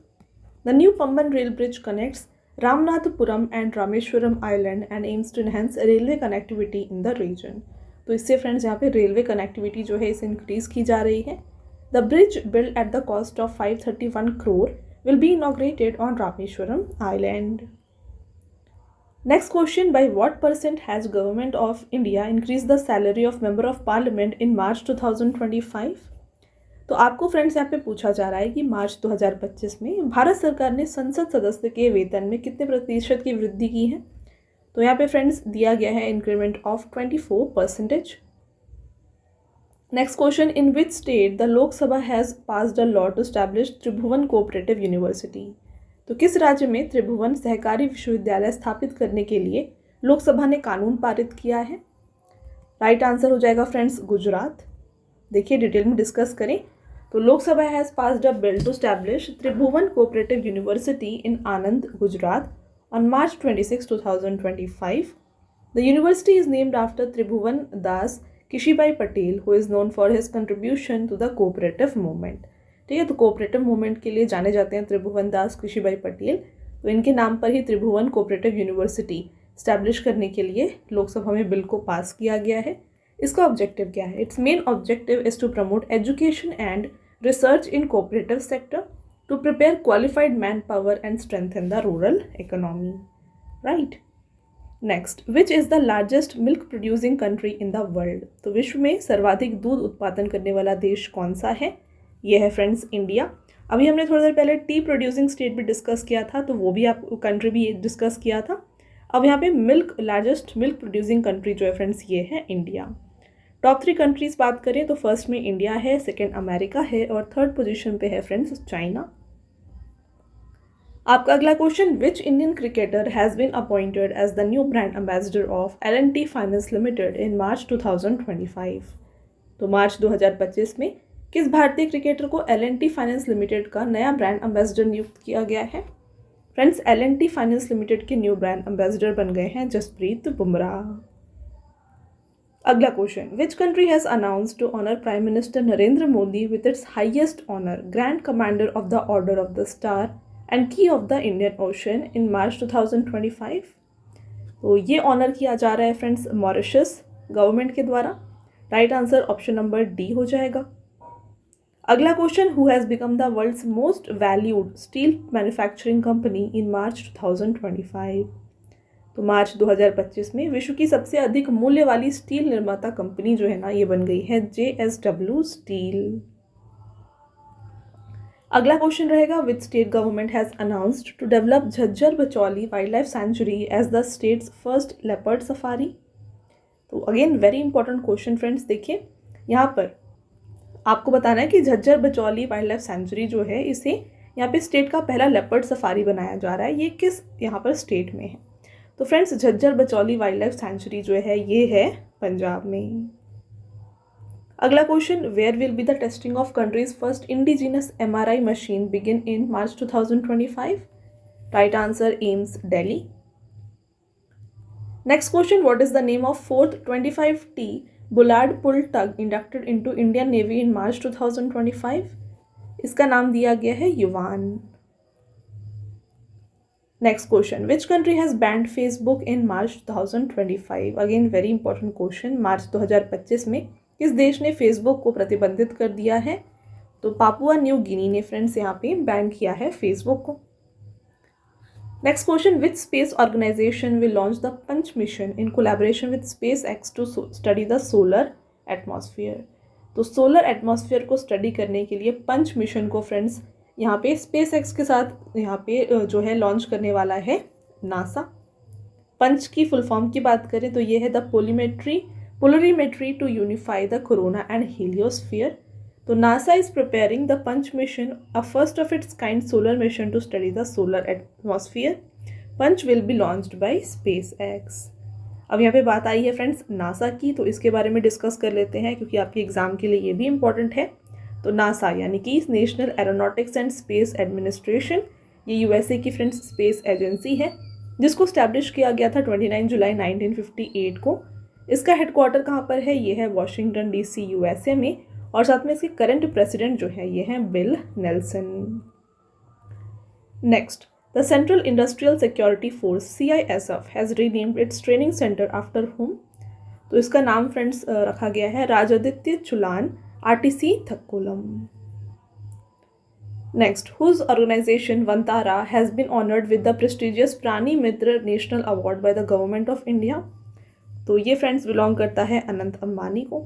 The new Pamban rail bridge connects Ramanathapuram and Rameswaram island and aims to enhance railway connectivity in the region. तो इससे friends यहाँ पे railway connectivity जो है इसे increase की जा रही है। The bridge build at the cost of 531 crore will be inaugurated on Rameswaram island. Next question, by what % has Government of India increased the salary of Member of Parliament in March 2025? तो आपको friends यहाँ पे पूछा जा रहा है कि मार्च 2025 में भारत सरकार ने संसद सदस्य के वेतन में कितने प्रतिशत की वृद्धि की है? तो यहाँ पे फ्रेंड्स दिया गया है increment of 24%। Next question, in which state the Lok Sabha has passed a law to establish Tribhuvan cooperative university? तो किस राज्य में त्रिभुवन सहकारी विश्वविद्यालय स्थापित करने के लिए लोकसभा ने कानून पारित किया है? राइट आंसर हो जाएगा फ्रेंड्स गुजरात। देखिए डिटेल में डिस्कस करें तो Lok Sabha has passed a bill to establish Tribhuvan cooperative university in Anand, Gujarat on March 26, 2025. The university is named after Tribhuvan Das Kishibai Patel, who is known for his contribution to the cooperative movement. ठीक है, तो cooperative movement के लिए जाने जाते हैं त्रिभुवन दास किशीबाई पटेल। तो इनके नाम पर ही त्रिभुवन कोऑपरेटिव यूनिवर्सिटी स्टैब्लिश करने के लिए लोकसभा में बिल को पास किया गया है। इसका ऑब्जेक्टिव क्या है? Its main objective is to promote education and research in cooperative sector, to prepare qualified manpower and strengthen the rural economy. Right? Next, which is the largest milk producing country in the world? तो विश्व में सर्वाधिक दूध उत्पादन करने वाला देश कौन सा है? ये है फ्रेंड्स इंडिया। अभी हमने थोड़ी देर पहले टी प्रोड्यूसिंग स्टेट भी डिस्कस किया था, तो वो भी आप कंट्री भी डिस्कस किया था। अब यहाँ पे लार्जेस्ट मिल्क प्रोड्यूसिंग कंट्री जो है फ्रेंड्स ये है इंडिया। टॉप 3 कंट्रीज बात करें तो फर्स्ट में इंडिया है, सेकेंड अमेरिका है और थर्ड पोजीशन पे है फ्रेंड्स चाइना। आपका अगला question, which Indian cricketer has been appointed as the new brand ambassador of L&T finance limited in March 2025? तो मार्च 2025 में किस भारतीय क्रिकेटर को L&T फाइनेंस लिमिटेड का नया ब्रांड एम्बेसडर नियुक्त किया गया है? फ्रेंड्स, L&T फाइनेंस लिमिटेड के न्यू ब्रांड एम्बेसडर बन गए हैं जसप्रीत बुमराह। अगला question, which country has announced to honour prime minister Narendra Modi with its highest honour grand commander of the order of the star and key of the Indian Ocean in March 2025? तो ये honour किया जा रहा है फ्रेंड्स मॉरिशस गवर्नमेंट के द्वारा। Right answer option number D हो जाएगा। अगला question, who has become the world's most valued steel manufacturing company in March 2025? तो मार्च 2025 में विश्व की सबसे अधिक मूल्य वाली स्टील निर्माता कंपनी जो है ना, ये बन गई है JSW स्टील। अगला क्वेश्चन रहेगा, which state government has announced to develop Jhajjar Bachauli wildlife sanctuary as the state's first leopard safari? तो again very important question friends. देखिए यहाँ पर आपको बताना है कि Jhajjar Bachauli wildlife sanctuary जो है, इसे यहाँ पे स्टेट का पहला लेपर्ड सफारी बनाया जा रहा है। ये किस यहाँ पर स्टेट में है? तो friends, Jhajjar Bachauli wildlife sanctuary जो है ये है पंजाब में। अगला question, where will be the testing of country's first indigenous MRI machine begin in March 2025? Right answer AIIMS Delhi. Next question, what is the name of fourth 25T bollard pull tug inducted into Indian navy in March 2025? इसका नाम दिया गया है Yuvan. Next question, which country has banned Facebook in March 2025? Again very important question. March 2025 में किस देश ने Facebook को प्रतिबंधित कर दिया है? तो पापुआ न्यू गिनी ने फ्रेंड्स यहाँ पे बैन किया है फेसबुक को। Next question, which space organisation will launch the PUNCH mission in collaboration with SpaceX to study the solar atmosphere? तो सोलर एटमॉस्फेयर को स्टडी करने के लिए पंच मिशन को फ्रेंड्स यहाँ पे SpaceX के साथ यहाँ पे जो है लॉन्च करने वाला है नासा। पंच की फुल फॉर्म की बात करें तो ये है the polarimetry to unify the corona and heliosphere. तो NASA is preparing the PUNCH mission, a first of its kind solar mission to study the solar atmosphere. PUNCH will be launched by SpaceX। अब यहाँ पे बात आई है friends NASA की, तो इसके बारे में डिस्कस कर लेते हैं क्योंकि आपके एग्जाम के लिए ये भी इम्पॉर्टेंट है। तो नासा यानी कि national aeronautics and space administration, ये USA की फ्रेंड्स स्पेस एजेंसी है जिसको स्टैब्लिश किया गया था 29 जुलाई 1958 को। इसका हेडक्वार्टर कहाँ पर है? ये है वॉशिंगटन DC USA में, और साथ में इसके करंट प्रेसिडेंट जो है ये हैं bill Nelson. Next, the central industrial security force CISF has renamed it's training centre after हुम? तो इसका नाम फ्रेंड्स रखा गया है राजादित्य चुलान RTC थक्कोलम। Next, whose organization Vantara has been honored with the prestigious Prani Mitra national award by the government of India? तो ये friends belong करता है अनंत अंबानी को।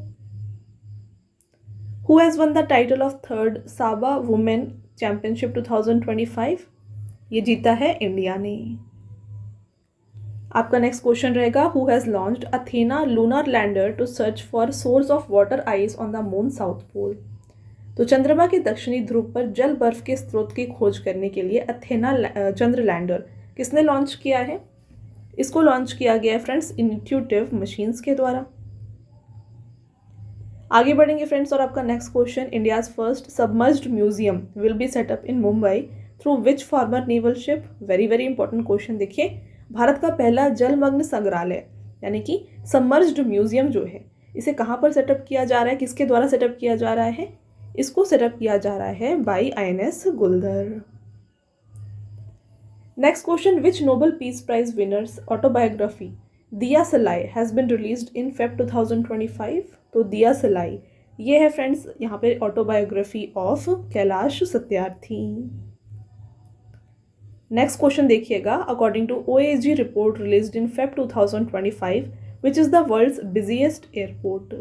Who has won the title of third Saba Women Championship 2025? ये जीता है इंडिया ने। आपका नेक्स्ट क्वेश्चन रहेगा, Who has launched Athena lunar lander to search for source of water ice on the moon south pole? तो चंद्रमा के दक्षिणी ध्रुव पर जल बर्फ के स्रोत की खोज करने के लिए अथेना चंद्र लैंडर किसने लॉन्च किया है? इसको लॉन्च किया गया है फ्रेंड्स इंट्यूटिव मशीन्स के द्वारा। आगे बढ़ेंगे फ्रेंड्स और आपका next question, India's first submerged museum will be set up in Mumbai through which farmer naval ship. Very very important question. देखिए, भारत का पहला जलमग्न संग्रहालय यानी कि सबमर्ज्ड म्यूजियम जो है, इसे कहाँ पर सेटअप किया जा रहा है, किसके द्वारा सेटअप किया जा रहा है? इसको सेटअप किया जा रहा है by INS Guldar. Next question, which Nobel peace prize winners autobiography Diyasalai has been released in Feb 2025। तो दिया सलाई ये है फ्रेंड्स यहाँ पे autobiography of Kailash Satyarthi. Next question देखिएगा, according to OAG report released in Feb 2025 which is the world's busiest airport.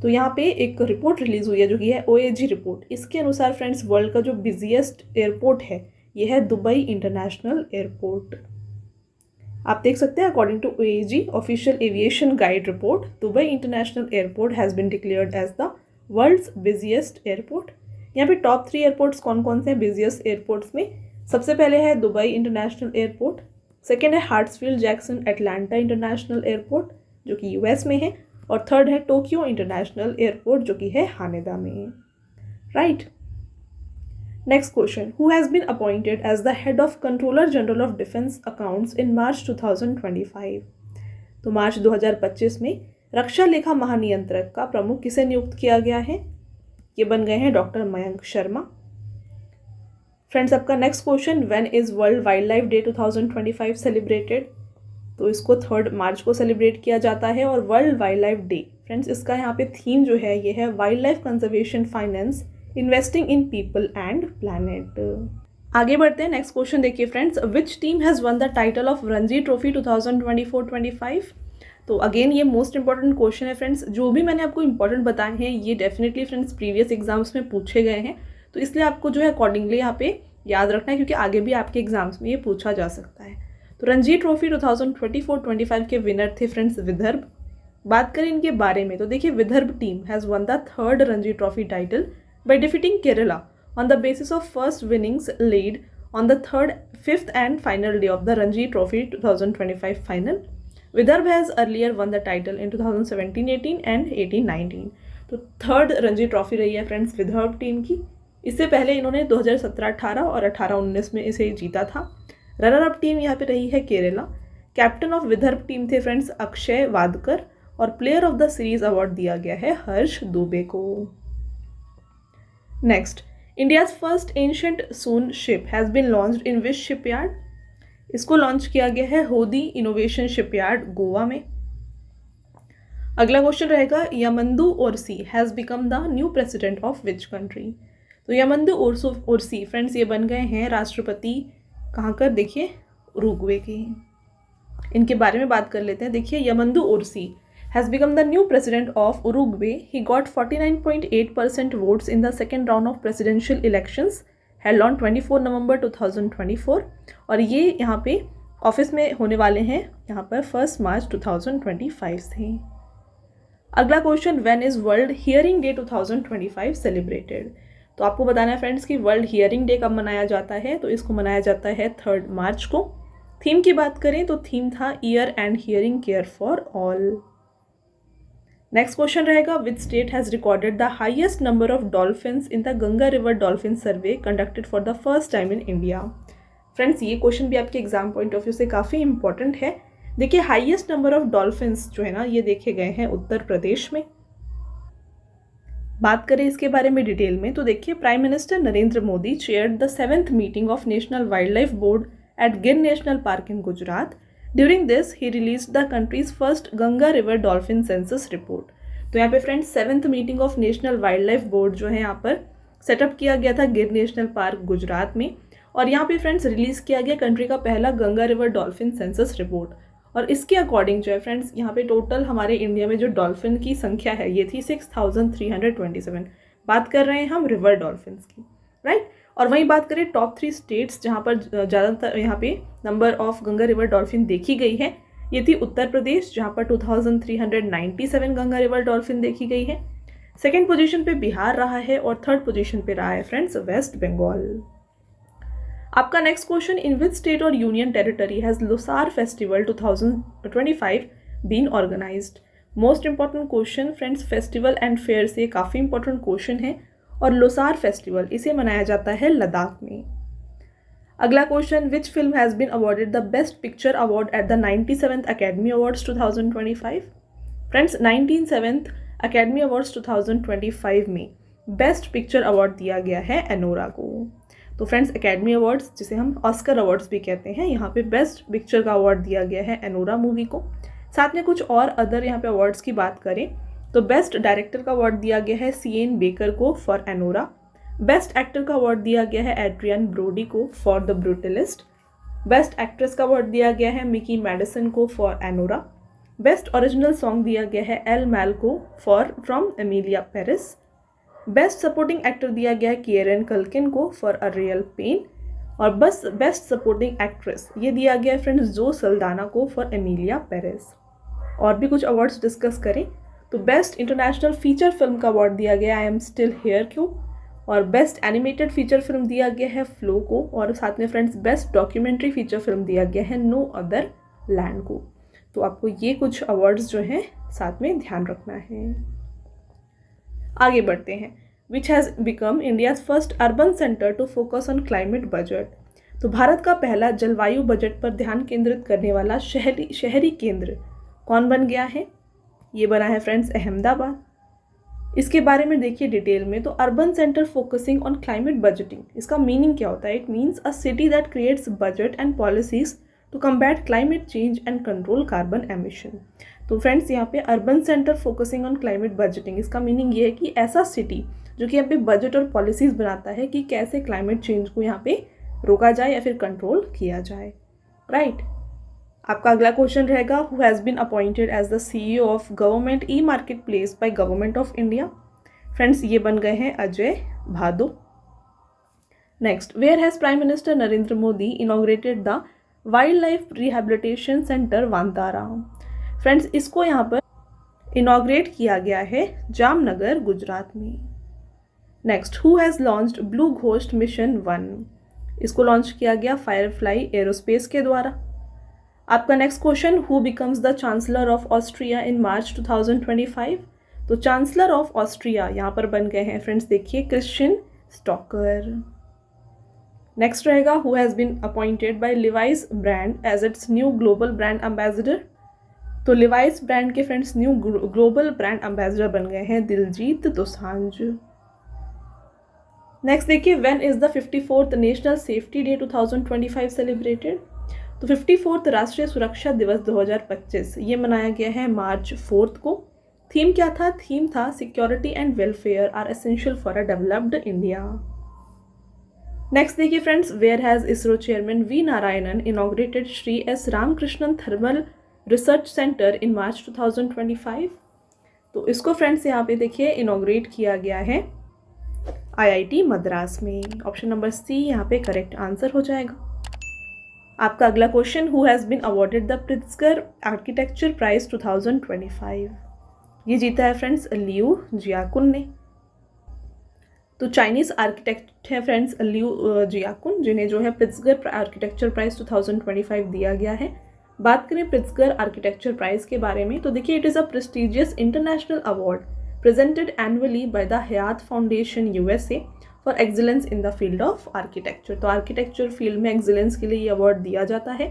तो यहाँ पे एक रिपोर्ट रिलीज हुई है जो कि है OAG रिपोर्ट। इसके अनुसार फ्रेंड्स वर्ल्ड का जो बिजिएस्ट एयरपोर्ट है ये है दुबई इंटरनेशनल एयरपोर्ट। आप देख सकते हैं, according to OAG official aviation guide report, Dubai international airport has been declared as the world's busiest airport. यहाँ पे टॉप 3 एयरपोर्ट्स कौन कौन से हैं बिजिएस्ट एयरपोर्ट्स में? सबसे पहले है दुबई इंटरनेशनल एयरपोर्ट, सेकेंड है हार्ट्सफील्ड जैक्सन एटलांटा इंटरनेशनल एयरपोर्ट जो कि US में है, और थर्ड है टोक्यो इंटरनेशनल एयरपोर्ट जो कि है हानेदा में। Right. Next question, who has been appointed as the head of controller general of defence accounts in March 2025। तो मार्च 2025 में रक्षा लेखा महानियंत्रक का प्रमुख किसे नियुक्त किया गया है? ये बन गए हैं डॉक्टर मयंक शर्मा। फ्रेंड्स, आपका next question, when is world wild life day 2025 celebrated? तो इसको 3 मार्च को सेलिब्रेट किया जाता है। और world wild life day friends, इसका यहाँ पे थीम जो है ये है wild life conservation finance investing in people and planet. आगे बढ़ते हैं। नेक्स्ट क्वेश्चन देखिए friends, which team has won the title of Ranji trophy 2024-25। तो अगेन ये मोस्ट इंपॉर्टेंट क्वेश्चन है फ्रेंड्स। जो भी मैंने आपको इंपॉर्टेंट बताए हैं ये डेफिनेटली फ्रेंड्स प्रीवियस एग्जाम्स में पूछे गए हैं, तो इसलिए आपको जो है अकॉर्डिंगली यहाँ पे याद रखना है, क्योंकि आगे भी आपके एग्जाम्स में ये पूछा जा सकता है। तो रणजी ट्रॉफी 2024-25 के विनर थे फ्रेंड्स विदर्भ। बात करें इनके बारे में तो देखिए, Vidarbha team has won the 3rd Ranji trophy title by defeating Kerala on the basis of first winnings lead on the 3rd, 5th and final day of the Ranji trophy 2025 final. Vidarbha has earlier one the title in 2017-18 and 18-19। तो 3rd Ranji trophy रही है friends Vidarbha team की। इससे पहले इन्होंने 2017-18 और 18-19 में इसे जीता था। रनर अप टीम यहाँ पे रही है Kerala. Captain of Vidarbha team थे फ्रेंड्स अक्षय वादकर, और player of the series award दिया गया है हर्ष दुबे को। Next, India's first ancient sewn ship has been launched in which shipyard. इसको लॉन्च किया गया है होदी इनोवेशन शिपयार्ड गोवा में। अगला क्वेश्चन रहेगा, Yamandu Orsi has become the new president of which country. तो यमंदू ओरसी फ्रेंड्स ये बन गए हैं राष्ट्रपति कहाँ कर? देखिए उरुग्वे के। इनके बारे में बात कर लेते हैं। देखिए, Yamandu Orsi has become the new president of Uruguay. He got 49.8% votes in the second round of presidential elections held on 24 November 2024, और ये यहाँ पे ऑफिस में होने वाले हैं यहाँ पर 1 मार्च 2025 से। अगला question, when is world hearing day 2025 celebrated. तो आपको बताना है फ्रेंड्स कि वर्ल्ड हियरिंग डे कब मनाया जाता है। तो इसको मनाया जाता है 3rd मार्च को। थीम की बात करें तो थीम था ear and hearing care for all. Next question रहेगा, which state has recorded the highest number of dolphins in the Ganga river dolphin survey conducted for the first time in India. Friends, ये question भी आपके exam point of view से काफ़ी important है। देखिए, highest number of dolphins जो है ना ये देखे गए हैं उत्तर प्रदेश में। बात करें इसके बारे में डिटेल में तो देखिए, prime minister Narendra Modi chaired the 7th meeting of national wild life board at Gir national park in Gujarat. During this he released the country's first Ganga river dolphin census report. तो यहाँ पे friends 7th meeting of national wild life board जो है यहाँ पर setup किया गया था गिर नेशनल पार्क गुजरात में, और यहाँ पे फ्रेंड्स रिलीज़ किया गया कंट्री का पहला Ganga river dolphin census report. और इसके अकॉर्डिंग जो है फ्रेंड्स यहाँ पे टोटल हमारे इंडिया में जो डॉल्फिन की संख्या है ये थी 6327। बात कर रहे हैं हम रिवर डॉल्फिन्स की, राइट। और वहीं बात करें टॉप 3 स्टेट्स जहाँ पर ज़्यादातर यहाँ पे number of Ganga river dolphin देखी गई है, ये थी उत्तर प्रदेश जहाँ पर 2397 गंगा रिवर डॉल्फिन देखी गई है। सेकेंड पोजीशन पे बिहार रहा है और थर्ड पोजीशन पे रहा है फ्रेंड्स वेस्ट बंगाल। आपका next question, in which state और union territory has Losar festival 2025 been organised. Most important question friends, festival and fair से काफ़ी इंपॉर्टेंट क्वेश्चन है। और लोसार फेस्टिवल इसे मनाया जाता है लद्दाख में। अगला question, which film has been awarded the best picture award at the 97th Academy awards 2025? Friends, 97th Academy awards 2025 में बेस्ट पिक्चर अवार्ड दिया गया है एनोरा को। तो फ्रेंड्स, एकेडमी अवार्ड्स जिसे हम ऑस्कर अवार्ड्स भी कहते हैं, यहाँ पे बेस्ट पिक्चर का अवार्ड दिया गया है एनोरा मूवी को। साथ में कुछ और अदर यहाँ पे अवार्ड्स की बात करें तो बेस्ट डायरेक्टर का अवार्ड दिया गया है सीएन बेकर को फॉर एनोरा। बेस्ट एक्टर का अवार्ड दिया गया है एड्रियन ब्रोडी को for the brutalist. Best actress का अवार्ड दिया गया है मिकी मैडिसन को for Anura. Best original song दिया गया है एल मैल को for from Emilia Paris. Best supporting actor दिया गया है किएरन कल्किन को फॉर अ रियल पेन। और बस बेस्ट सपोर्टिंग एक्ट्रेस ये दिया गया है फ्रेंड्स जो सल्दाना को फॉर एमिलिया पेरिस। और भी कुछ अवार्ड्स डिस्कस करें तो बेस्ट इंटरनेशनल फीचर फिल्म का अवार्ड दिया गया आई एम स्टिल हेयर क्यों। और बेस्ट एनिमेटेड फीचर फिल्म दिया गया है फ्लो को। और साथ में friends best documentary feature film दिया गया है नो अदर लैंड को। तो आपको ये कुछ अवार्ड्स जो हैं साथ में ध्यान रखना है। आगे बढ़ते हैं, which has become India's first urban centre to focus on climate budget. तो भारत का पहला जलवायु बजट पर ध्यान केंद्रित करने वाला शहरी केंद्र कौन बन गया है? ये बना है फ्रेंड्स अहमदाबाद। इसके बारे में देखिए डिटेल में। तो urban centre focusing on climate budgeting, इसका मीनिंग क्या होता है? It means a city that creates budget and policies to combat climate change and control carbon emission. तो फ्रेंड्स, यहाँ पे urban centre focusing on climate budgeting, इसका meaning ये है कि ऐसा सिटी जो कि यहाँ पे बजट और पॉलिसीज बनाता है कि कैसे क्लाइमेट चेंज को यहाँ पे रोका जाए या फिर कंट्रोल किया जाए, राइट। आपका अगला क्वेश्चन रहेगा, who has been appointed as the CEO of government e market place by government of India? Friends, ये बन गए हैं Ajay Bhadu. Next, where has prime minister Narendra Modi inaugurated the wild life rehabilitation centre Vantara? Friends, इसको यहाँ पर इनॉग्रेट किया गया है जामनगर, गुजरात में। Next, who has launched blue ghost mission 1? इसको लॉन्च किया गया फायरफ्लाई एरोस्पेस के द्वारा। आपका next question, who becomes the chancellor of Austria in March 2025? तो चांसलर ऑफ ऑस्ट्रिया यहाँ पर बन गए हैं फ्रेंड्स, देखिए क्रिश्चियन स्टॉकर। नेक्स्ट रहेगा, who has been appointed by Levi's brand as its new global brand ambassador? तो लिवाइस ब्रांड के friends new global brand ambassador बन गए हैं दिलजीत दोसांझ। नेक्स्ट देखिए, when is the 54th national safety day 2025 celebrated? तो 54th राष्ट्रीय सुरक्षा दिवस 2025 ये मनाया गया है मार्च 4 को। थीम क्या था? थीम था security and welfare are essential for a developed India. Next देखिए friends, where has ISRO chairman V Narayanan inaugurated Shri S Ramakrishnan thermal research centre in March 2025? तो इसको फ्रेंड्स यहाँ पे देखिए इनॉग्रेट किया गया है आईआईटी मद्रास में। ऑप्शन नंबर सी यहाँ पे करेक्ट आंसर हो जाएगा। आपका अगला question, who has been awarded the Pritzker architecture prize 2025? ये जीता है फ्रेंड्स लियू जियाकुन ने। तो चाइनीज़ आर्किटेक्ट है फ्रेंड्स लियू जियाकुन, जिन्हें जो है प्रित्जकर आर्किटेक्चर प्राइज 2025 दिया गया है। बात करें प्रित्जकर आर्किटेक्चर प्राइज के बारे में तो देखिए, it is a prestigious international award presented annually by the Hayat Foundation USA for excellence in the field of architecture। तो आर्किटेक्चर फील्ड में एक्सीलेंस के लिए ये अवार्ड दिया जाता है।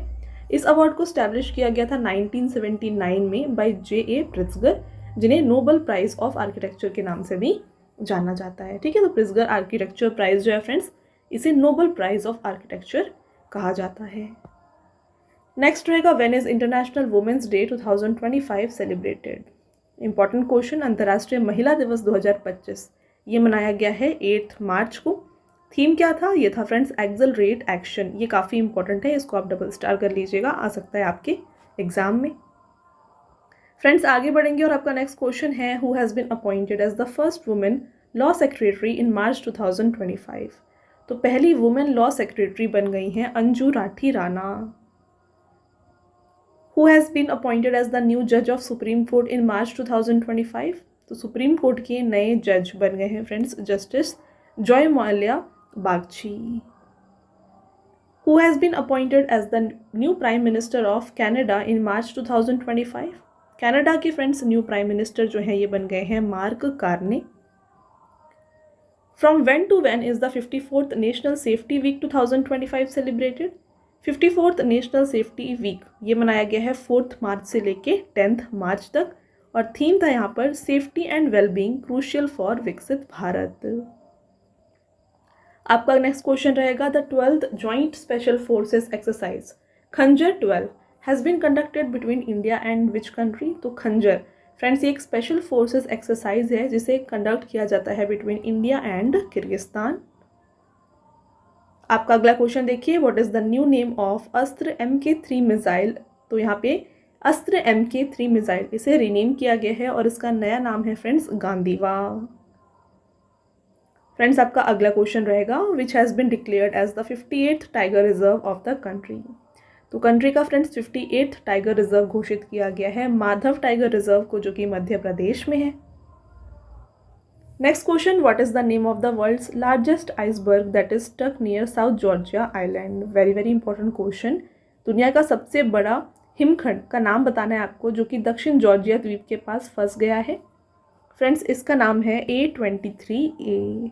इस अवार्ड को स्टैब्लिश किया गया था 1979 में बाय J.A. प्रित्जकर, जिन्हें नोबल प्राइज ऑफ आर्किटेक्चर के नाम से भी जाना जाता है। ठीक है, तो प्रित्जकर आर्किटेक्चर प्राइज जो है फ्रेंड्स, इसे नोबल प्राइज ऑफ आर्किटेक्चर कहा जाता है। नेक्स्ट रहेगा, when is international women's day 2025 celebrated? Important question, अंतर्राष्ट्रीय महिला दिवस 2025 ये मनाया गया है 8 मार्च को। थीम क्या था? ये था फ्रेंड्स एक्सेलरेट एक्शन। ये काफ़ी इंपॉर्टेंट है, इसको आप डबल स्टार कर लीजिएगा, आ सकता है आपके एग्जाम में। फ्रेंड्स आगे बढ़ेंगे और आपका नेक्स्ट क्वेश्चन है, who has been appointed as the first women law secretary in March 2025? तो पहली वुमेन लॉ सेक्रेटरी बन गई हैं Anju Rathi Rana. Who has been appointed as the new judge of Supreme Court in March 2025? तो सुप्रीम कोर्ट के नए जज बन गए हैं friends justice Joy Mallya Bagchi. Who has been appointed as the new Prime Minister of Canada in March 2025? Canada के friends new prime minister जो हैं ये बन गए हैं Mark Carney. From when to when is the 54th national safety week 2025 celebrated? 54th national safety week ये मनाया गया है 4 मार्च से लेके 10 मार्च तक, और थीम था यहाँ पर safety and wellbeing crucial for Viksit Bharat. आपका नेक्स्ट क्वेश्चन रहेगा the 12th joint special forces exercise Khanjar 12 has been conducted between India and which country? तो खंजर फ्रेंड्स ये एक स्पेशल फोर्सेस एक्सरसाइज है जिसे कंडक्ट किया जाता है बिटवीन इंडिया एंड किर्गिस्तान। आपका अगला क्वेश्चन देखिए, what is the new name of अस्त्र MK3 मिसाइल? तो यहाँ पे अस्त्र MK3 मिसाइल इसे रीनेम किया गया है और इसका नया नाम है फ्रेंड्स गांधीवा। फ्रेंड्स आपका अगला क्वेश्चन रहेगा which has been declared as the 58th tiger reserve of the country? तो कंट्री का फ्रेंड्स 58th टाइगर रिजर्व घोषित किया गया है माधव टाइगर रिजर्व को, जो कि मध्य प्रदेश में है। Next question, what is the name of the world's largest iceberg that is stuck near South Georgia island? Very very important question. दुनिया का सबसे बड़ा हिमखंड का नाम बताना है आपको जो कि दक्षिण जॉर्जिया द्वीप के पास फंस गया है। फ्रेंड्स इसका नाम है A23A।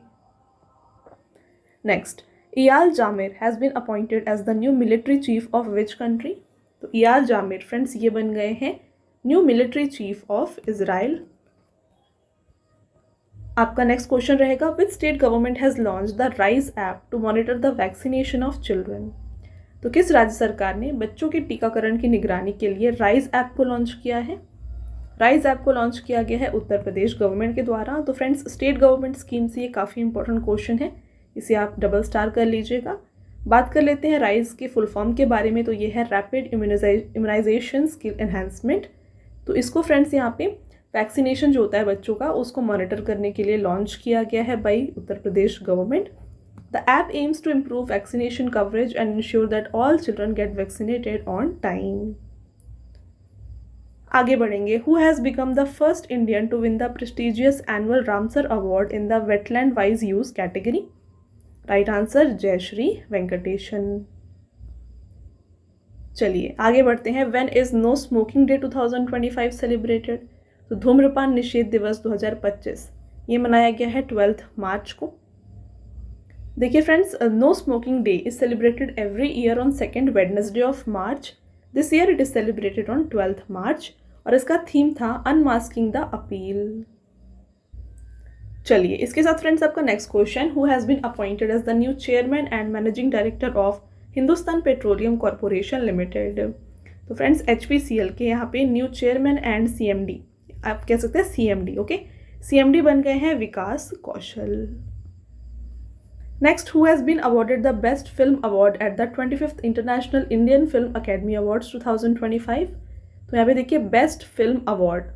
Next, Eyal Zamir has been appointed as the new military chief of which country? तो इयाल जामिर फ्रेंड्स ये बन गए हैं new military chief of Israel. आपका नेक्स्ट क्वेश्चन रहेगा which state government has launch the RISE app to monitor the vaccination of children? तो किस राज्य सरकार ने बच्चों के टीकाकरण की निगरानी के लिए राइज ऐप को लॉन्च किया है? राइज ऐप को लॉन्च किया गया है उत्तर प्रदेश गवर्नमेंट के द्वारा। तो फ्रेंड्स स्टेट गवर्नमेंट स्कीम से ये काफ़ी इंपॉर्टेंट क्वेश्चन है, इसे आप डबल स्टार कर लीजिएगा। बात कर लेते हैं राइज के फुल फॉर्म के बारे में, तो ये है रैपिड इम्यूनाइजेशन स्किल एनहांसमेंट। तो इसको फ्रेंड्स यहाँ पे वैक्सीनेशन जो होता है बच्चों का उसको मॉनिटर करने के लिए लॉन्च किया गया है by Uttar Pradesh government. The app aims to improve vaccination coverage and ensure that all children get vaccinated on time. आगे बढ़ेंगे, who has become the first Indian to win the prestigious annual Ramsar award in the wetland wise use category? Right answer Jayashree Venkatesan. चलिए आगे बढ़ते हैं, when is no smoking day 2025 celebrated? तो धूम्रपान निषेध दिवस 2025 ये मनाया गया है 12 मार्च को। देखिए friends, no smoking day is celebrated every year on second Wednesday of March. This year it is celebrated on 12 March और इसका थीम था अनमास्किंग द अपील। चलिए इसके साथ फ्रेंड्स आपका next question, who has been appointed as the new chairman and managing director of Hindustan Petroleum Corporation Limited? तो friends HPCL के यहाँ पे न्यू चेयरमैन एंड CMD, आप कह सकते हैं CMD, ओके, CMD बन गए हैं Vikas Kaushal. Next, who has been awarded the best film award at the 25th international Indian film academy awards 2025? तो यहाँ पे देखिए best film award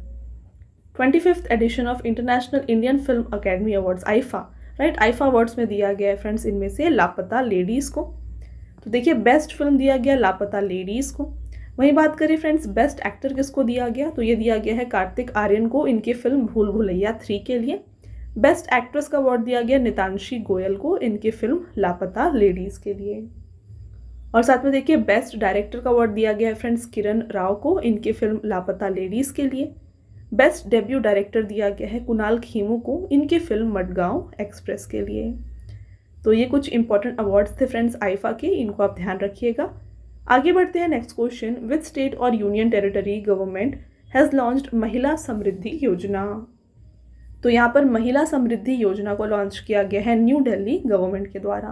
25th edition of international Indian film academy awards IFA, right, IFA awards में दिया गया है friends इनमें से लापता लेडीज़ को। तो देखिए बेस्ट फिल्म दिया गया लापता लेडीज़ को। वहीं बात करें फ्रेंड्स बेस्ट एक्टर किसको दिया गया, तो ये दिया गया है कार्तिक आर्यन को इनकी फिल्म भूल भुलैया 3 के लिए। बेस्ट एक्ट्रेस का अवार्ड दिया गया नितांशी गोयल को इनकी फिल्म लापता लेडीज़ के लिए। और साथ में देखिए बेस्ट डायरेक्टर का अवार्ड दिया गया है फ्रेंड्स किरण राव को इनकी फिल्म लापता लेडीज़ के लिए। बेस्ट डेब्यू डायरेक्टर दिया गया है कुणाल खेमू को इनकी फिल्म मडगांव एक्सप्रेस के लिए। तो ये कुछ इंपॉर्टेंट अवार्ड्स थे फ्रेंड्स IFA के, इनको आप ध्यान रखिएगा। आगे बढ़ते हैं, नेक्स्ट क्वेश्चन, विच स्टेट और union territory government has launched महिला समृद्धि योजना? तो यहाँ पर महिला समृद्धि योजना को लॉन्च किया गया है न्यू दिल्ली गवर्नमेंट के द्वारा।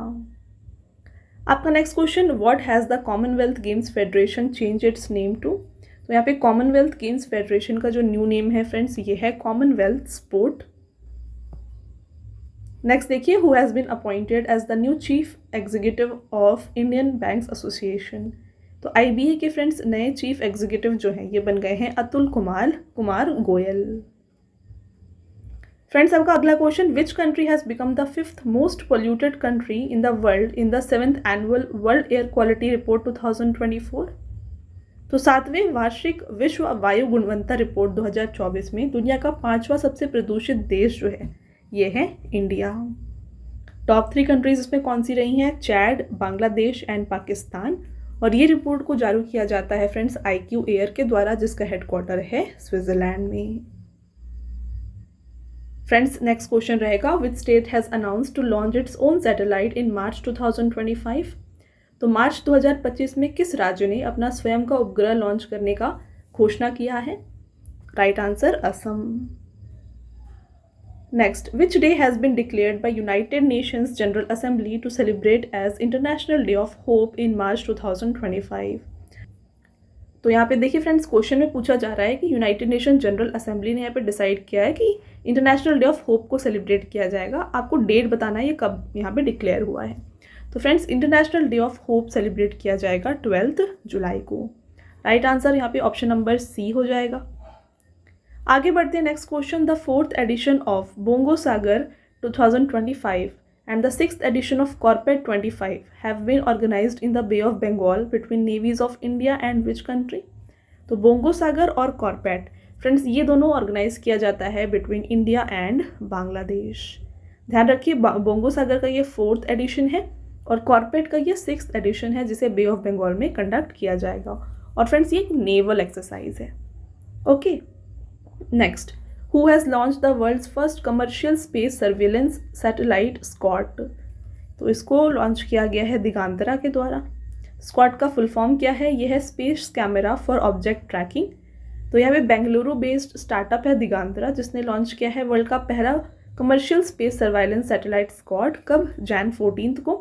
आपका next question, what has the Commonwealth Games Federation change its name to? तो यहाँ पे कॉमनवेल्थ गेम्स फेडरेशन का जो न्यू नेम है फ्रेंड्स ये है कॉमनवेल्थ स्पोर्ट। नेक्स्ट देखिए, who has been appointed as the new chief executive of Indian banks Association? तो IBA के फ्रेंड्स नए चीफ एग्जीक्यूटिव जो हैं ये बन गए हैं अतुल कुमार गोयल। फ्रेंड्स आपका अगला question, which country has become the 5th most polluted country in the world in the 7th annual world air quality report 2024? तो 7वें वार्षिक विश्व वायु गुणवत्ता रिपोर्ट 2024 में दुनिया का 5वां सबसे प्रदूषित देश जो है ये है इंडिया। टॉप 3 कंट्रीज इसमें कौन सी रही हैं? Chad, Bangladesh and Pakistan. और ये रिपोर्ट को जारी किया जाता है फ्रेंड्स IQ एयर के द्वारा, जिसका हेडक्वार्टर है स्विट्जरलैंड में। फ्रेंड्स नेक्स्ट क्वेश्चन रहेगा, which state has announce to launch its own satellite in March 2025। तो मार्च 2025 में किस राज्य ने अपना स्वयं का उपग्रह लॉन्च करने का घोषणा किया है? Right answer Assam. Next, which day has been declared by United nations general assembly to celebrate as international day of hope in March 2025। तो यहाँ पे देखिए फ्रेंड्स, क्वेश्चन में पूछा जा रहा है कि यूनाइटेड नेशन जनरल असेंबली ने यहाँ पे डिसाइड किया है कि इंटरनेशनल डे ऑफ होप को सेलिब्रेट किया जाएगा। आपको डेट बताना है ये कब यहाँ पे डिक्लेयर हुआ है। तो friends international day of hope celebrate किया जाएगा 12 जुलाई को। राइट आंसर यहाँ पे ऑप्शन नंबर सी हो जाएगा। आगे बढ़ते हैं next question, the 4th edition of Bongo Sagar 2025 and the 6th edition of Corpet 25 have been organized in the Bay of Bengal between navies of India and which country? तो bongo सागर और कॉर्पेट friends ये दोनों organise किया जाता है बिटवीन इंडिया एंड बांग्लादेश। ध्यान रखिए bongo सागर का ये 4th एडिशन है और कॉर्पेट का ये 6th एडिशन है, जिसे बे ऑफ बंगाल में कंडक्ट किया जाएगा। और फ्रेंड्स ये एक नेवल एक्सरसाइज है। Okay, next, who has launched the world's first commercial space surveillance satellite SCOT? तो इसको लॉन्च किया गया है दिगांतरा के द्वारा। SCOT का फुल फॉर्म क्या है? यह है space camera for object tracking. तो यहाँ पे बेंगलुरु बेस्ड स्टार्टअप है दिगांतरा, जिसने लॉन्च किया है वर्ल्ड का पहला commercial space surveillance satellite SCOT। कब? Jan 14 को।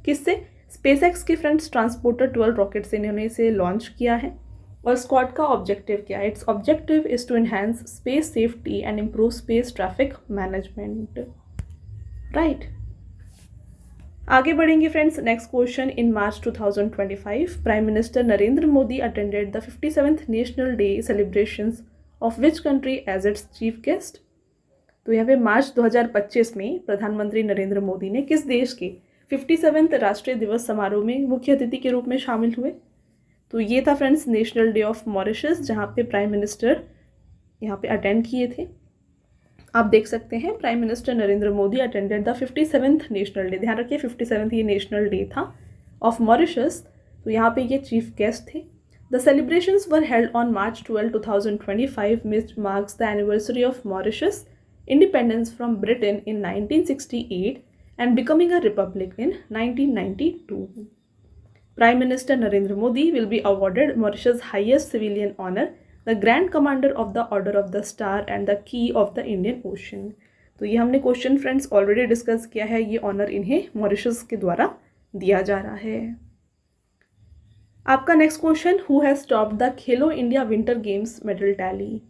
किससे? SpaceX के फ्रेंड्स ट्रांसपोर्टर 12 रॉकेट से इन्होंने इसे लॉन्च किया है। और स्कॉट का ऑब्जेक्टिव क्या है? Its objective is to enhance space safety and improve space traffic management. Right, आगे बढ़ेंगे friends. Next question, in March 2025 prime minister Narendra Modi attended the 57th national day celebrations of which country as its chief guest? तो यहाँ पे मार्च 2025 में प्रधानमंत्री नरेंद्र मोदी ने किस देश के 57वें राष्ट्रीय दिवस समारोह में मुख्य अतिथि के रूप में शामिल हुए? तो ये था friends national day of Mauritius, जहाँ पे प्राइम मिनिस्टर यहाँ पे अटेंड किए थे। आप देख सकते हैं prime minister Narendra Modi attended the 57th national day. ध्यान रखिए 57th ये नेशनल डे था ऑफ मॉरिशस। तो यहाँ पे ये चीफ गेस्ट थे। The celebrations were held on March 12, 2025 which marks the anniversary of Mauritius independence from Britain in 1968 and becoming a republic in 1992. Prime Minister Narendra Modi will be awarded Mauritius' highest civilian honor, the Grand Commander of the Order of the Star and the Key of the Indian Ocean. तो ये हमने question friends already discuss किया है। ये honour इन्हें Mauritius के द्वारा दिया जा रहा है। आपका next question, who has topped the Khelo India winter games medal tally?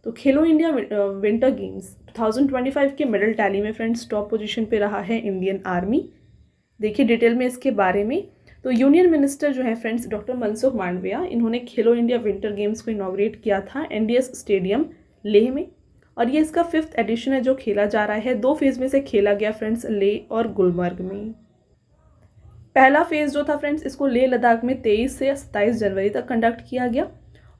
तो खेलो इंडिया विंटर गेम्स 2025 के मेडल टैली में फ्रेंड्स टॉप पोजीशन पे रहा है इंडियन आर्मी। देखिए डिटेल में इसके बारे में। तो यूनियन मिनिस्टर जो है फ्रेंड्स डॉक्टर मनसुख मांडविया, इन्होंने खेलो इंडिया विंटर गेम्स को इनॉग्रेट किया था NDS स्टेडियम लेह में। और ये इसका 5th एडिशन है जो खेला जा रहा है। 2 फेज़ में से खेला गया फ्रेंड्स लेह और गुलमर्ग में। पहला फेज़ जो था फ्रेंड्स इसको लेह लद्दाख में 23 से 27 जनवरी तक कंडक्ट किया गया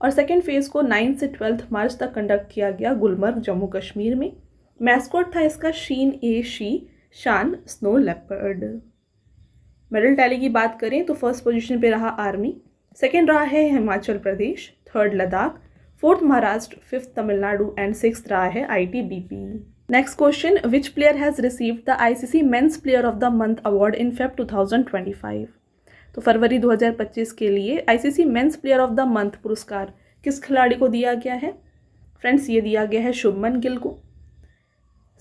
और सेकेंड फेज़ को 9 से 12 मार्च तक कंडक्ट किया गया गुलमर्ग जम्मू कश्मीर में। मैस्कॉट था इसका शीन ए शी शान स्नो लेपर्ड। मेडल टैली की बात करें तो फर्स्ट पोजीशन पे रहा आर्मी, सेकेंड रहा है Himachal Pradesh, third Ladakh, fourth Maharashtra, fifth Tamil Nadu and sixth रहा है ITBP। Next question, which player has received the ICC men's player of the month award in Feb 2025? तो फरवरी 2025 के लिए ICC men's player of the month पुरस्कार किस खिलाड़ी को दिया गया है? फ्रेंड्स ये दिया गया है शुभमन गिल को।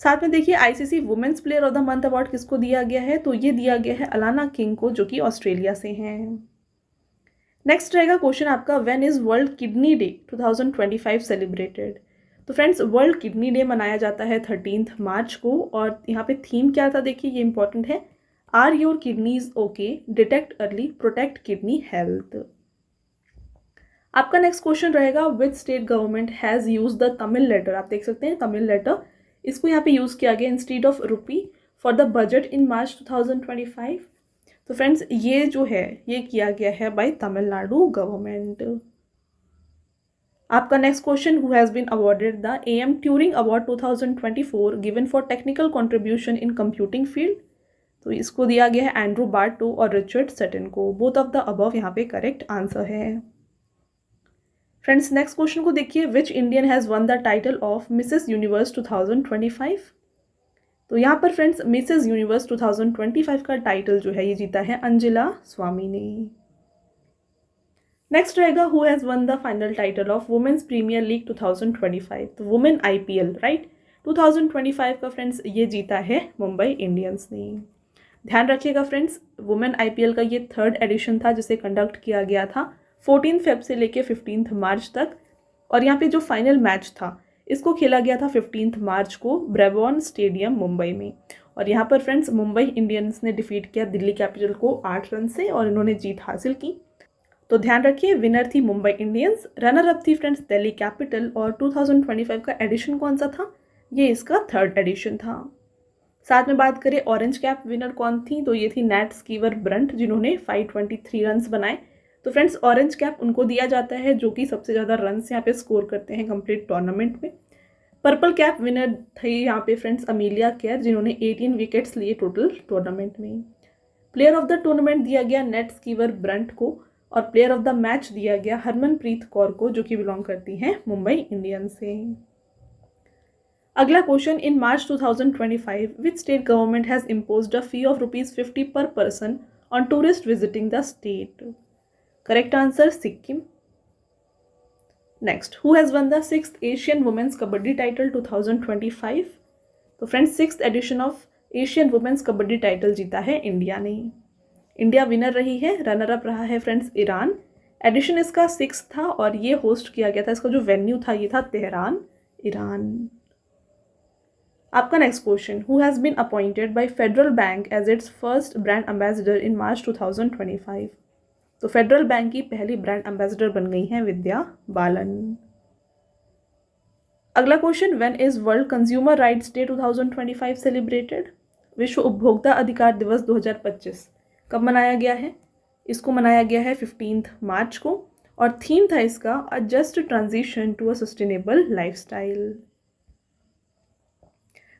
साथ में देखिए ICC women's player of the month award किसको दिया गया है? तो ये दिया गया है अलाना किंग को, जो कि ऑस्ट्रेलिया से हैं। नेक्स्ट रहेगा क्वेश्चन आपका, when is world kidney day 2025 celebrated? तो फ्रेंड्स वर्ल्ड किडनी डे मनाया जाता है 13 मार्च को। और यहाँ पे थीम क्या था देखिए, ये इंपॉर्टेंट है, are your kidneys okay, detect early, protect kidney health. आपका नेक्स्ट क्वेश्चन रहेगा, which state government has use the Tamil letter? आप देख सकते हैं तमिल लेटर, इसको यहाँ पे यूज़ किया गया instead of rupee for the budget in March 2025। तो फ्रेंड्स ये जो है ये किया गया है बाय तमिलनाडु गवर्नमेंट। आपका next question, who has been awarded the AM Turing award 2024 given for technical contribution in computing field? तो इसको दिया गया है एंड्रू बार्टो और रिचर्ड सटन को। बोथ ऑफ द अबव यहाँ पे करेक्ट आंसर है। फ्रेंड्स नेक्स्ट क्वेश्चन को देखिए, which Indian has won the title of Mrs Universe 2025। तो यहाँ पर फ्रेंड्स मिसेस यूनिवर्स 2025 का टाइटल जो है ये जीता है अंजिला स्वामी ने। नेक्स्ट रहेगा, who has won the final title of Women's Premier League 2025। तो वुमेन IPL राइट 2025 का फ्रेंड्स ये जीता है मुंबई इंडियंस ने। ध्यान रखिएगा फ्रेंड्स, वुमेन IPL का ये 3rd एडिशन था जिसे कंडक्ट किया गया था 14 फेब से लेके 15 मार्च तक। और यहाँ पे जो फाइनल मैच था इसको खेला गया था 15 मार्च को ब्रेबॉर्न स्टेडियम मुंबई में। और यहाँ पर फ्रेंड्स मुंबई इंडियंस ने डिफीट किया दिल्ली कैपिटल को 8 रन से और इन्होंने जीत हासिल की। तो ध्यान रखिए, विनर थी मुंबई इंडियंस, रनर अप थी फ्रेंड्स दिल्ली कैपिटल। और 2025 का एडिशन कौन सा था, ये इसका 3rd एडिशन था। साथ में बात करें ऑरेंज कैप विनर कौन थी, तो ये थी नैट स्कीवर ब्रंट जिन्होंने 523 रन्स बनाए। तो फ्रेंड्स ऑरेंज कैप उनको दिया जाता है जो कि सबसे ज़्यादा रन्स यहाँ पे स्कोर करते हैं कंप्लीट टूर्नामेंट में। पर्पल कैप विनर थी यहाँ पे फ्रेंड्स अमीलिया केयर जिन्होंने 18 विकेट्स लिए टोटल टूर्नामेंट में। प्लेयर ऑफ द टूर्नामेंट दिया गया नेट स्कीवर ब्रंट को और प्लेयर ऑफ द मैच दिया गया हरमनप्रीत कौर को जो कि बिलोंग करती हैं मुंबई इंडियंस से। अगला question, in March 2025 which state government has imposed a fee of ₹50 per person on tourist visiting the state. Correct answer Sikkim. Next, who has won the 6th Asian women's kabaddi title 2025। तो friends 6th edition of Asian women's kabaddi title जीता है India ने। India winner रही है, runner up रहा है friends Iran. Addition इसका 6 था और ये होस्ट किया गया था, इसका जो वेन्यू था ये था तेहरान ईरान। आपका next question, who has been appointed by federal bank as its first brand ambassador in March 2025। तो फेडरल बैंक की पहली ब्रांड एम्बेसडर बन गई हैं विद्या बालन। अगला question, when is world consumer rights day 2025 celebrated. विश्व उपभोक्ता अधिकार दिवस 2025 कब मनाया गया है, इसको मनाया गया है 15 मार्च को और थीम था इसका a just transition to a sustainable lifestyle.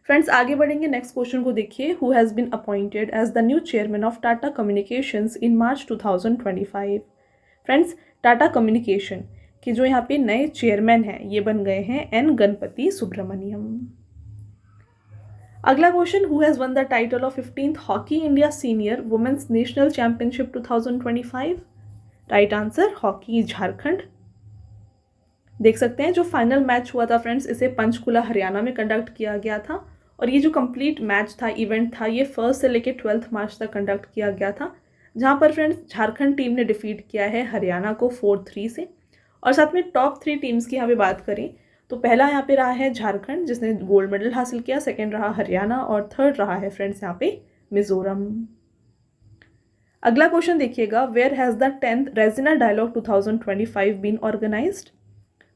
Friends आगे बढ़ेंगे, नेक्स्ट क्वेश्चन को देखिए, who has been appointed as the new chairman of Tata communications in March 2025। Friends Tata communication के जो यहाँ पे नए चेयरमैन हैं ये बन गए हैं एन गणपति सुब्रमण्यम। अगला question, who has won the title of 15th hockey India senior women's national championship 2025। Right answer hockey Jharkhand. देख सकते हैं जो फाइनल मैच हुआ था फ्रेंड्स इसे पंचकुला हरियाणा में कंडक्ट किया गया था और ये जो कंप्लीट मैच था इवेंट था ये 1 से लेकर 12 मार्च तक कंडक्ट किया गया था, जहां पर फ्रेंड्स झारखंड टीम ने डिफीट किया है हरियाणा को 4-3 से। और साथ में टॉप 3 टीम्स की यहाँ पे बात करें तो पहला यहाँ पे रहा है झारखंड जिसने गोल्ड मेडल हासिल किया, सेकेंड रहा हरियाणा और थर्ड रहा है फ्रेंड्स यहाँ पे मिजोरम। अगला क्वेश्चन देखिएगा, where has the 10th Raisina dialogue 2025 been organised.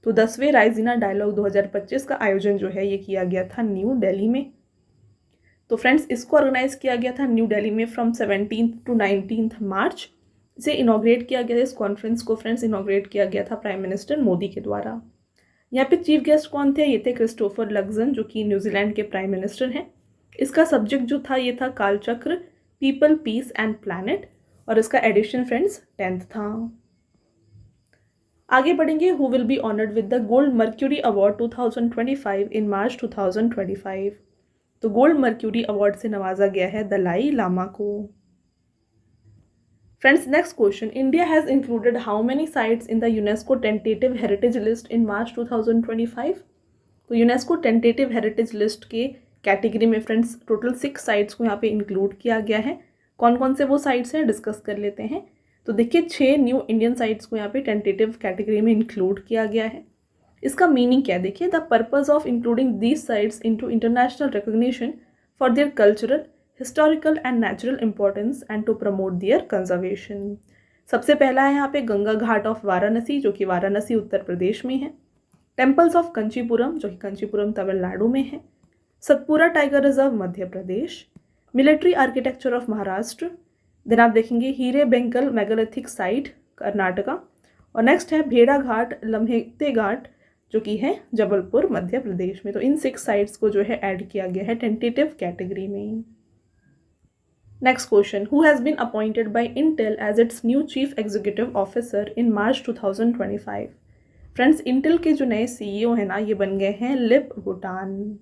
तो 10वें राइजिना डायलॉग 2025 का आयोजन जो है ये किया गया था न्यू दिल्ली में। तो फ्रेंड्स इसको ऑर्गेनाइज किया गया था न्यू दिल्ली में फ्रॉम 17 to 19 मार्च। इसे इनॉग्रेट किया गया, इस कॉन्फ्रेंस को फ्रेंड्स इनॉग्रेट किया गया था प्राइम मिनिस्टर मोदी के द्वारा। यहाँ पे चीफ गेस्ट कौन थे, ये थे क्रिस्टोफर लक्सन जो कि न्यूजीलैंड के प्राइम मिनिस्टर हैं। इसका सब्जेक्ट जो था ये था कालचक्र, पीपल, पीस एंड प्लैनेट और इसका एडिशन फ्रेंड्स 10th था। आगे बढ़ेंगे, who will be honoured with the gold mercury award 2025 in March 2025। तो गोल्ड मर्क्यूरी अवार्ड से नवाजा गया है दलाई लामा को। Friends next question, India has included how many sites in the UNESCO tentative heritage list in March 2025। तो UNESCO tentative heritage list के category में friends total 6 sites को यहाँ पे इंक्लूड किया गया है। कौन कौन से वो साइट्स हैं डिस्कस कर लेते हैं। तो देखिए 6 न्यू इंडियन साइट्स को यहाँ पे टेंटेटिव कैटेगरी में इंक्लूड किया गया है। इसका मीनिंग क्या है देखिए, the purpose of including these sites into international recognition for their cultural, historical and natural importance and to promote their conservation. सबसे पहला है यहाँ पे गंगा घाट ऑफ वाराणसी जो कि वाराणसी उत्तर प्रदेश में है। टेम्पल्स ऑफ कंचीपुरम जो कि कंचीपुरम तमिलनाडु में है। Satpura tiger reserve Madhya Pradesh. Military architecture of Maharashtra. Then आप देखेंगे हीरे बेंकल मेगालिथिक साइट कर्नाटका। और नेक्स्ट है भेड़ा घाट लम्हेते घाट जो कि है जबलपुर मध्य प्रदेश में। तो इन 6 साइट्स को जो है ऐड किया गया है टेंटेटिव कैटेगरी में। Next question, who has been appointed by Intel as its new chief executive officer in March 2025? Friends, Intel के जो नए CEO हैं ना, ये बन गए हैं लिप भूटान।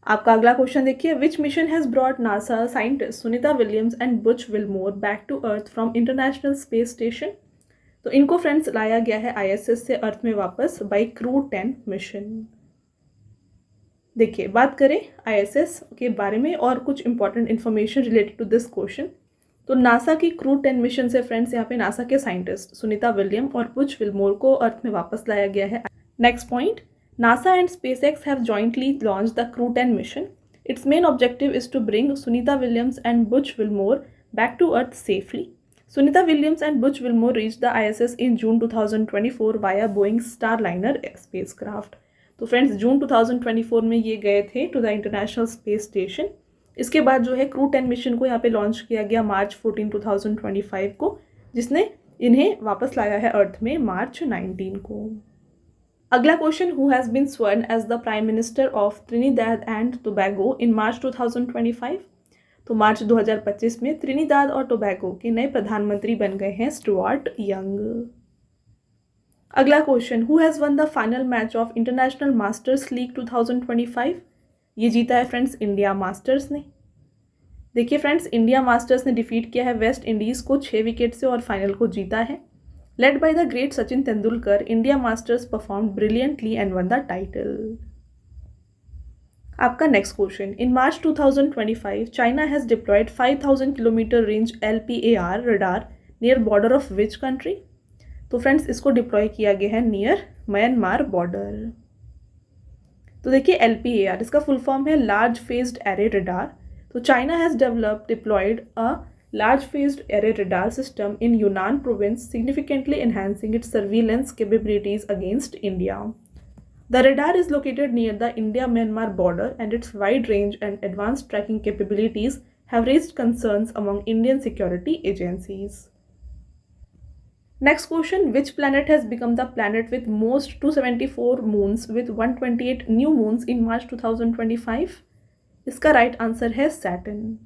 आपका अगला क्वेश्चन देखिए, which mission has brought NASA scientist Sunita Williams and Butch Wilmore back to earth from international space station? तो इनको फ्रेंड्स लाया गया है ISS से अर्थ में वापस बाई क्रू 10 मिशन। देखिए, बात करें ISS के बारे में और कुछ important information related to this question, तो नासा की क्रू 10 मिशन से फ्रेंड्स यहाँ पे नासा के साइंटिस्ट सुनीता विलियम और बुच विल्मोर को अर्थ में वापस लाया गया है। Next point, NASA and SpaceX have jointly launched the Crew 10 mission. Its main objective is to bring Sunita Williams and Butch Wilmore back to Earth safely. Sunita Williams and Butch Wilmore reached the ISS in June 2024 via Boeing Starliner spacecraft. तो friends, जून 2024 में ये गए थे to the international space station. इसके बाद जो है क्रू 10 मिशन को यहाँ पे लॉन्च किया गया मार्च 14, 2025 को, जिसने इन्हें वापस लाया है अर्थ में मार्च 19 को। अगला question, who has been sworn as the prime minister of Trinidad and Tobago in March 2025? तो मार्च 2025 में त्रिनिदाद और टोबैगो के नए प्रधानमंत्री बन गए हैं स्टुअर्ट यंग। अगला question, who has won the final match of international masters league 2025? ये जीता है फ्रेंड्स इंडिया मास्टर्स ने। देखिए फ्रेंड्स, इंडिया मास्टर्स ने डिफीट किया है वेस्ट इंडीज़ को 6 विकेट से और फाइनल को जीता है। Led by the great Sachin Tendulkar, India Masters performed brilliantly and won the title. आपका next question, in March 2025 China has deployed 5000 kilometre range LPAR radar near border of which country? तो friends, इसको deploy किया गया है near Myanmar border. तो देखिए, LPAR इसका full form है लार्ज फेज्ड एरे रडार। तो China has deployed a large phased array radar system in Yunnan province, significantly enhancing its surveillance capabilities against India. The radar is located near the India-Myanmar border and its wide range and advanced tracking capabilities have raised concerns among Indian security agencies. Next question, which planet has become the planet with most 274 moons with 128 new moons in March 2025? इसका right answer है Saturn.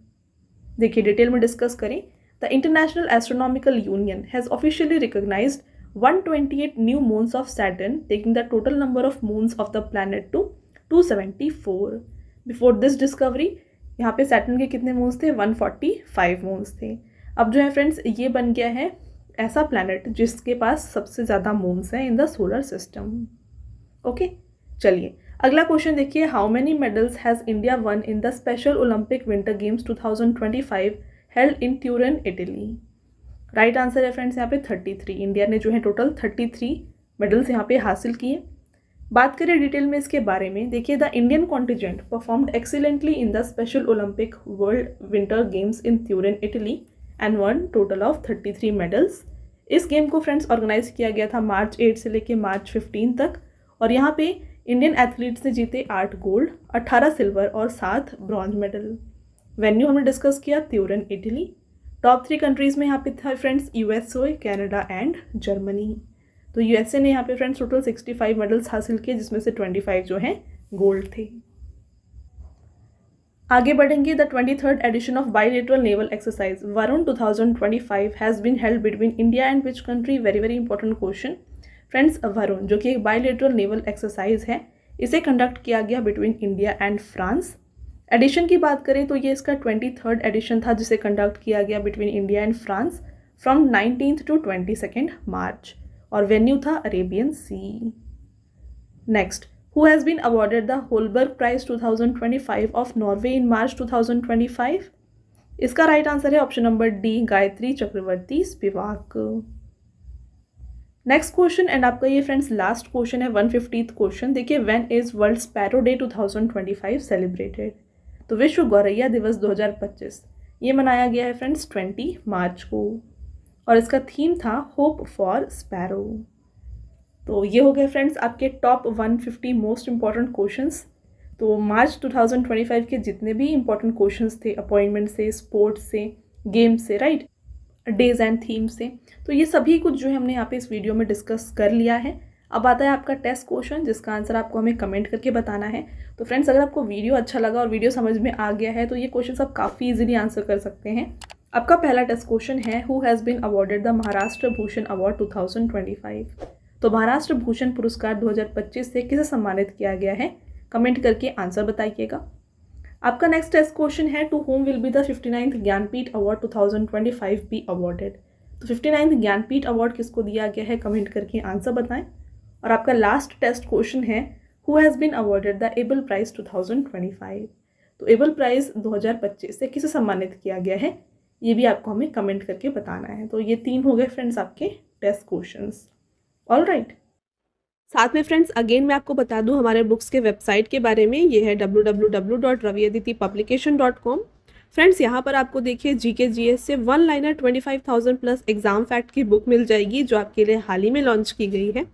देखिए, detail में discuss करें, the International Astronomical Union has officially recognised 128 new moons of Saturn, taking the total number of moons of the planet to 274। Before this discovery यहाँ पे Saturn के कितने moons थे? 145 moons थे। अब जो है फ्रेंड्स, ये बन गया है ऐसा प्लैनेट जिसके पास सबसे ज़्यादा मून्स हैं in the solar system. Okay, चलिए अगला क्वेश्चन देखिए, how many medals has India one in the special Olympic winter games 2025 held in Turin Italy? Right answer है फ्रेंड्स यहाँ पे 33। इंडिया ने जो है टोटल 33 मेडल्स यहाँ पे हासिल किए। बात करें डिटेल में इसके बारे में, देखिए, the Indian contingent performed excellently in the special Olympic world winter games in Turin Italy and one total of 33 medals. इस गेम को फ्रेंड्स ऑर्गेनाइज किया गया था मार्च 8 से लेकर मार्च 15 तक, और यहाँ पे इंडियन एथलीट्स ने जीते 8 गोल्ड, 18 सिल्वर और 7 ब्रॉन्ज मेडल। वेन्यू हमने डिस्कस किया ट्यूरिन इटली। टॉप 3 कंट्रीज़ में यहाँ पे था friends USA, Canada and Germany. तो USA ने यहाँ पे फ्रेंड्स टोटल 65 मेडल्स हासिल किए, जिसमें से 25 जो हैं गोल्ड थे। आगे बढ़ेंगे, the 23rd edition of bilateral naval exercise Varun 2025 has been held between India and which country? Very very important question friends. Varun जो कि एक बाईलेटरल नेवल एक्सरसाइज है, इसे कंडक्ट किया गया between India and France. Edition की बात करें तो ये इसका 23rd एडिशन था, जिसे कंडक्ट किया गया between India and France from 19th to 22nd March, और वेन्यू था Arabian sea. Next, who has been awarded the Holberg prize 2025 of Norway in March 2025? इसका राइट आंसर है option number D, Gayatri Chakravorty Spivak. Next question and आपका ये friends last question है, 150th question. देखिए, when is world sparrow day 2025 celebrated? तो विश्व गौरैया दिवस 2025 ये मनाया गया है फ्रेंड्स 20 मार्च को, और इसका थीम था होप फॉर स्पैरो। तो ये हो गए फ्रेंड्स आपके टॉप 150 मोस्ट इंपॉर्टेंट क्वेश्चंस। तो मार्च 2025 के जितने भी इंपॉर्टेंट क्वेश्चंस थे, अपॉइंटमेंट से, स्पोर्ट्स से, गेम्स से, राइट, डेज एंड थीम से, तो ये सभी कुछ जो है हमने यहाँ पे इस वीडियो में डिस्कस कर लिया है। अब आता है आपका टेस्ट क्वेश्चन, जिसका आंसर आपको हमें कमेंट करके बताना है। तो फ्रेंड्स, अगर आपको वीडियो अच्छा लगा और वीडियो समझ में आ गया है तो ये क्वेश्चन आप काफ़ी इजीली आंसर कर सकते हैं। आपका पहला टेस्ट क्वेश्चन है, who has been awarded the Maharashtra Bhushan award 2025। तो महाराष्ट्र भूषण पुरस्कार 2025 से किसे सम्मानित किया गया है, कमेंट करके आंसर बताइएगा। आपका नेक्स्ट टेस्ट क्वेश्चन है, to whom will be the 59th Jnanpith award 2025 be awarded. तो 59th ज्ञानपीठ अवार्ड किसको दिया गया है, कमेंट करके आंसर बताएं। और आपका लास्ट टेस्ट क्वेश्चन है, who has been awarded the Abel prize 2025। तो एबल प्राइज 2025 से किसे सम्मानित किया गया है, ये भी आपको हमें कमेंट करके बताना है। तो ये 3 हो गए फ्रेंड्स आपके टेस्ट क्वेश्चंस। All right. साथ में फ्रेंड्स अगेन मैं आपको बता दूं हमारे बुक्स के वेबसाइट के बारे में। ये है www.raviaditipublication.com। फ्रेंड्स, यहाँ पर आपको देखिए जीके जीएस से 1 लाइनर 25,000 प्लस एग्जाम फैक्ट की बुक मिल जाएगी, जो आपके लिए हाल ही में लॉन्च की गई है।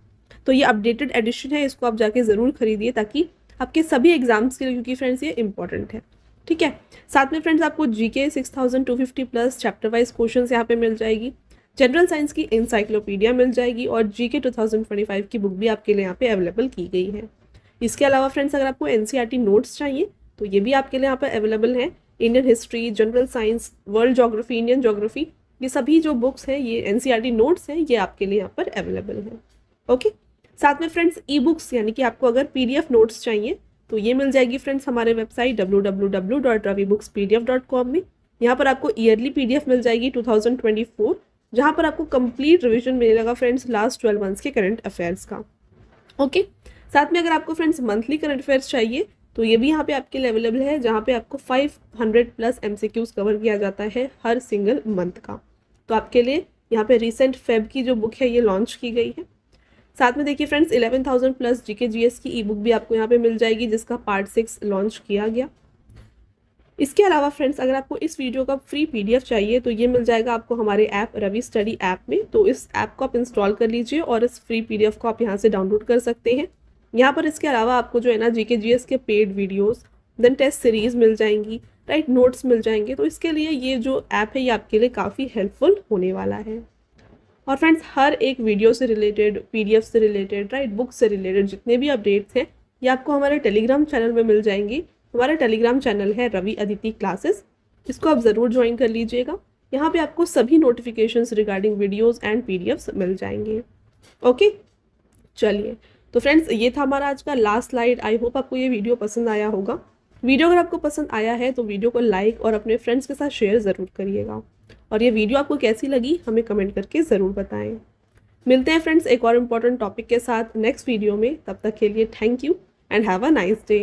तो ये अपडेटेड एडिशन है, इसको आप जाके ज़रूर खरीदिए ताकि आपके सभी एग्जाम्स के लिए, क्योंकि फ्रेंड्स ये इंपॉर्टेंट है। ठीक है। साथ में फ्रेंड्स आपको GK 6250 plus chapter wise question यहाँ पे मिल जाएगी, जनरल साइंस की इंसाइक्लोपीडिया मिल जाएगी और जीके 2025 की बुक भी आपके लिए यहाँ पे अवेलेबल की गई है। इसके अलावा फ्रेंड्स अगर आपको एनसीईआरटी नोट्स चाहिए तो ये भी आपके लिए यहाँ पर अवेलेबल है। Indian history, general science, world geography, Indian geography, ये सभी जो बुक्स हैं, ये एनसीईआरटी नोट्स हैं, ये आपके लिए यहाँ पर अवेलेबल है। ओके। साथ में फ्रेंड्स ई बुक्स यानी कि आपको अगर पीडीएफ नोट्स चाहिए तो ये मिल जाएगी फ्रेंड्स हमारे वेबसाइट www.ravibooks.pdf.com में। यहाँ पर आपको ईयरली पीडीएफ मिल जाएगी 2024, जहाँ पर आपको कंप्लीट रिवीजन मिलेगा फ्रेंड्स लास्ट 12 मंथ्स के करंट अफेयर्स का। ओके। साथ में अगर आपको फ्रेंड्स मंथली करंट अफेयर्स चाहिए तो ये भी यहाँ पे आपके लिए अवेलेबल है, जहाँ पे आपको 500 प्लस MCQs कवर किया जाता है हर सिंगल मंथ का। तो आपके लिए यहाँ पे रिसेंट फेब की जो बुक है ये लॉन्च की गई है। साथ में देखिए फ्रेंड्स 11,000 प्लस जीके जीएस की ई बुक भी आपको यहाँ पे मिल जाएगी, जिसका पार्ट 6 लॉन्च किया गया। इसके अलावा फ्रेंड्स अगर आपको इस वीडियो का फ्री पीडीएफ चाहिए तो ये मिल जाएगा आपको हमारे ऐप रवि स्टडी ऐप में। तो इस ऐप को आप इंस्टॉल कर लीजिए और इस फ्री पीडीएफ को आप यहाँ से डाउनलोड कर सकते हैं। यहाँ पर इसके अलावा आपको जो है ना जीके जीएस के paid videos, then test series मिल जाएंगी, राइट, नोट्स मिल जाएंगे। तो इसके लिए ये जो ऐप है ये आपके लिए काफ़ी हेल्पफुल होने वाला है। और फ्रेंड्स हर एक वीडियो से रिलेटेड, पीडीएफ से रिलेटेड, राइट, बुक से रिलेटेड जितने भी अपडेट्स हैं ये आपको हमारे टेलीग्राम चैनल में मिल जाएंगी। हमारा टेलीग्राम चैनल है रवि अदिति क्लासेस, इसको आप ज़रूर ज्वाइन कर लीजिएगा। यहाँ पे आपको सभी notifications regarding videos and PDFs मिल जाएंगे। ओके, चलिए तो फ्रेंड्स ये था हमारा आज का लास्ट स्लाइड। आई होप आपको ये वीडियो पसंद आया होगा। वीडियो अगर आपको पसंद आया है तो वीडियो को लाइक और अपने फ्रेंड्स के साथ शेयर ज़रूर करिएगा। और ये वीडियो आपको कैसी लगी हमें कमेंट करके ज़रूर बताएं। मिलते हैं फ्रेंड्स एक और इम्पॉर्टेंट टॉपिक के साथ नेक्स्ट वीडियो में। तब तक के लिए thank you and have a nice day.